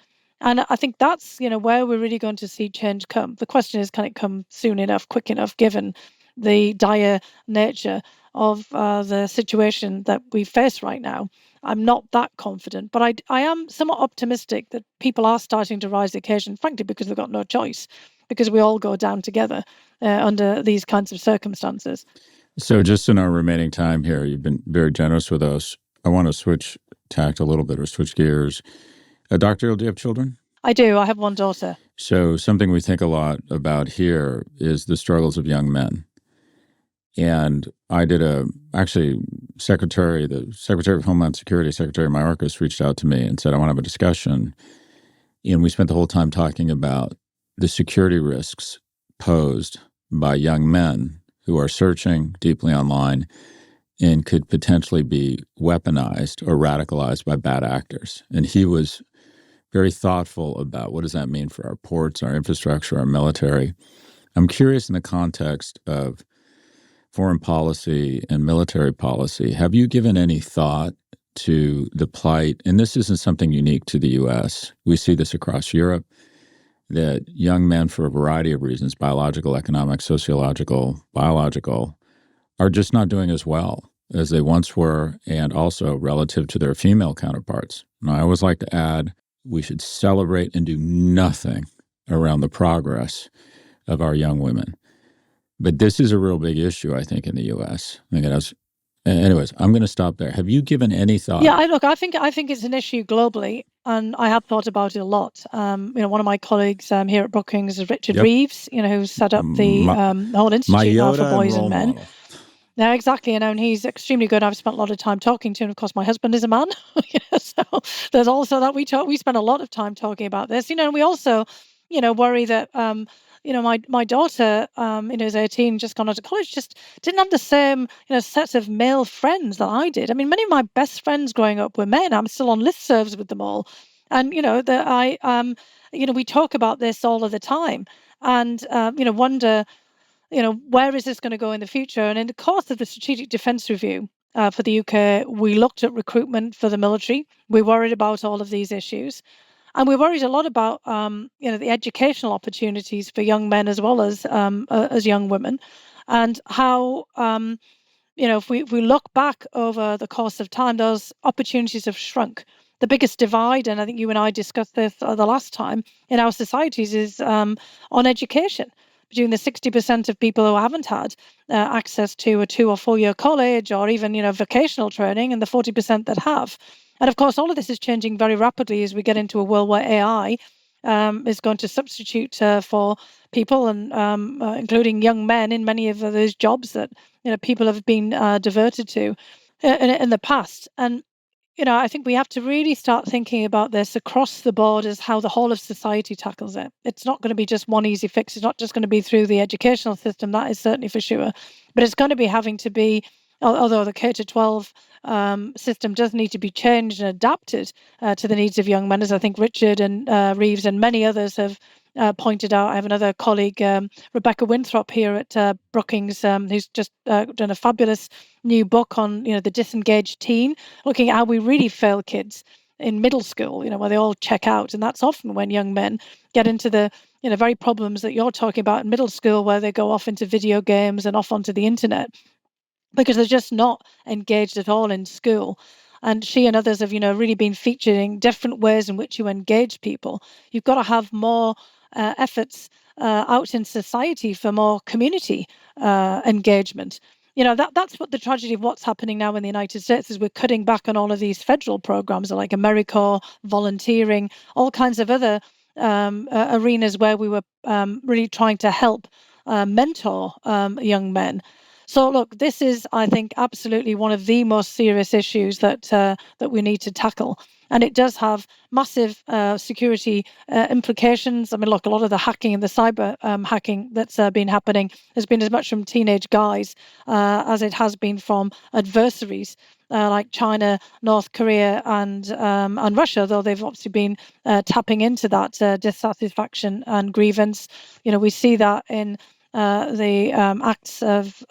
And I think that's where we're really going to see change come. The question is, can it come soon enough, quick enough, given the dire nature of the situation that we face right now? I'm not that confident, but I am somewhat optimistic that people are starting to rise to the occasion, frankly, because they've got no choice, because we all go down together under these kinds of circumstances. So just in our remaining time here, you've been very generous with us. I want to switch tact a little bit, or switch gears. Dr. Hill, do you have children? I do. I have one daughter. So something we think a lot about here is the struggles of young men. And I did the Secretary of Homeland Security, Secretary Mayorkas, reached out to me and said, I want to have a discussion. And we spent the whole time talking about the security risks posed by young men who are searching deeply online and could potentially be weaponized or radicalized by bad actors. And he was very thoughtful about what does that mean for our ports, our infrastructure, our military. I'm curious, in the context of foreign policy and military policy, have you given any thought to the plight, and this isn't something unique to the U.S., we see this across Europe, that young men, for a variety of reasons, biological, economic, sociological, biological, are just not doing as well as they once were, and also relative to their female counterparts. And I always like to add, we should celebrate and do nothing around the progress of our young women. But this is a real big issue, I think, in the U.S. Anyways, I'm going to stop there. Have you given any thought? Yeah, I think it's an issue globally, and I have thought about it a lot. One of my colleagues here at Brookings is Richard Reeves, who set up the whole institute for boys and men. Model. Yeah, exactly. And he's extremely good. I've spent a lot of time talking to him. Of course, my husband is a man. So there's also that we spend a lot of time talking about this, and we also, worry that, my daughter, who's 18, just gone out to college, just didn't have the same, sets of male friends that I did. I mean, many of my best friends growing up were men. I'm still on listservs with them all. And, we talk about this all of the time and, wonder, where is this going to go in the future? And in the course of the Strategic Defence Review for the UK, we looked at recruitment for the military. We worried about all of these issues. And we worried a lot about, the educational opportunities for young men as well as young women, and how, if we look back over the course of time, those opportunities have shrunk. The biggest divide, and I think you and I discussed this the last time, in our societies is on education. Between the 60% of people who haven't had access to a 2 or 4 year college or even, vocational training, and the 40% that have. And of course, all of this is changing very rapidly as we get into a world where AI is going to substitute for people, and including young men in many of those jobs that people have been diverted to in the past. And I think we have to really start thinking about this across the board as how the whole of society tackles it. It's not going to be just one easy fix. It's not just going to be through the educational system, that is certainly for sure. But it's going to be having to be, although the K-12 system does need to be changed and adapted to the needs of young men, as I think Richard and Reeves and many others have pointed out. I have another colleague, Rebecca Winthrop, here at Brookings, who's just done a fabulous new book on, the disengaged teen, looking at how we really fail kids in middle school, where they all check out. And that's often when young men get into the, very problems that you're talking about in middle school, where they go off into video games and off onto the internet, because they're just not engaged at all in school. And she and others have, really been featuring different ways in which you engage people. You've got to have more efforts out in society for more community engagement. that's what the tragedy of what's happening now in the United States is we're cutting back on all of these federal programs like AmeriCorps, volunteering, all kinds of other arenas where we were really trying to help mentor young men. So look, this is, I think, absolutely one of the most serious issues that we need to tackle. And it does have massive security implications. I mean, look, a lot of the hacking and the cyber hacking that's been happening has been as much from teenage guys as it has been from adversaries like China, North Korea, and Russia. Though they've obviously been tapping into that dissatisfaction and grievance. We see that in the acts of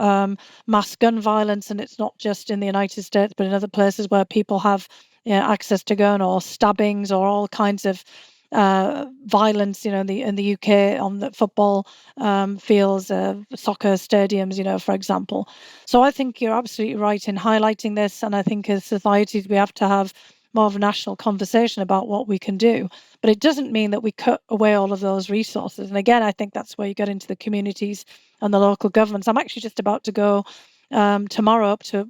mass gun violence, and it's not just in the United States, but in other places where people have access to gun, or stabbings, or all kinds of violence. In the UK on the football fields, soccer stadiums, for example. So I think you're absolutely right in highlighting this, and I think as societies we have to have more of a national conversation about what we can do. But it doesn't mean that we cut away all of those resources. And again, I think that's where you get into the communities and the local governments. I'm actually just about to go tomorrow up to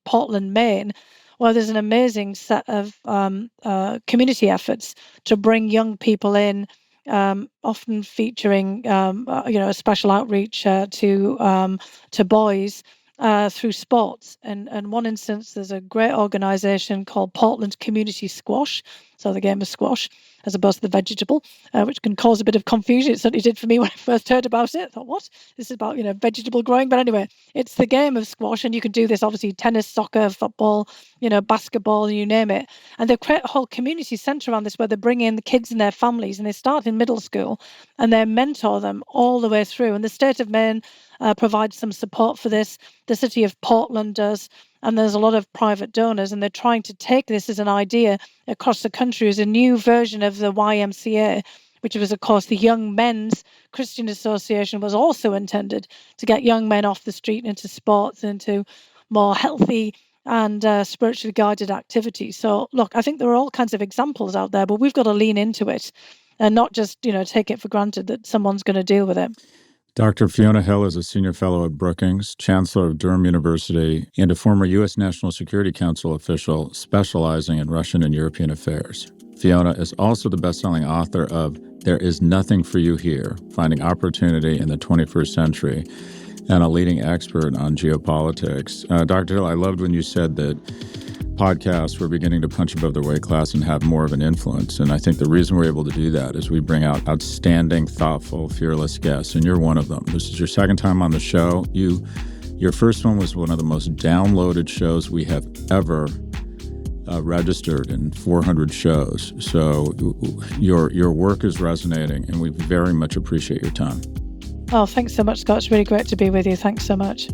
Portland, Maine, where there's an amazing set of community efforts to bring young people in, often featuring a special outreach to boys through sports. And in one instance, there's a great organisation called Portland Community Squash, so the game of squash, as opposed to the vegetable, which can cause a bit of confusion. It certainly did for me when I first heard about it. I thought, what? This is about, vegetable growing. But anyway, it's the game of squash, and you can do this, obviously, tennis, soccer, football, basketball, you name it. And they create a whole community centre around this where they bring in the kids and their families, and they start in middle school, and they mentor them all the way through. And the state of Maine provides some support for this. The city of Portland does. And there's a lot of private donors, and they're trying to take this as an idea across the country as a new version of the YMCA, which was, of course, the Young Men's Christian Association, was also intended to get young men off the street into sports, into more healthy and spiritually guided activities. So, look, I think there are all kinds of examples out there, but we've got to lean into it and not just, take it for granted that someone's going to deal with it. Dr. Fiona Hill is a senior fellow at Brookings, chancellor of Durham University, and a former U.S. National Security Council official specializing in Russian and European affairs. Fiona is also the best-selling author of There Is Nothing for You Here, Finding Opportunity in the 21st Century, and a leading expert on geopolitics. Dr. Hill, I loved when you said that podcasts were beginning to punch above their weight class and have more of an influence. And I think the reason we're able to do that is we bring out outstanding, thoughtful, fearless guests, and you're one of them. This is your second time on the show. Your first one was one of the most downloaded shows we have ever registered in 400 shows. So your work is resonating, and we very much appreciate your time. Oh, thanks so much, Scott. It's really great to be with you. Thanks so much.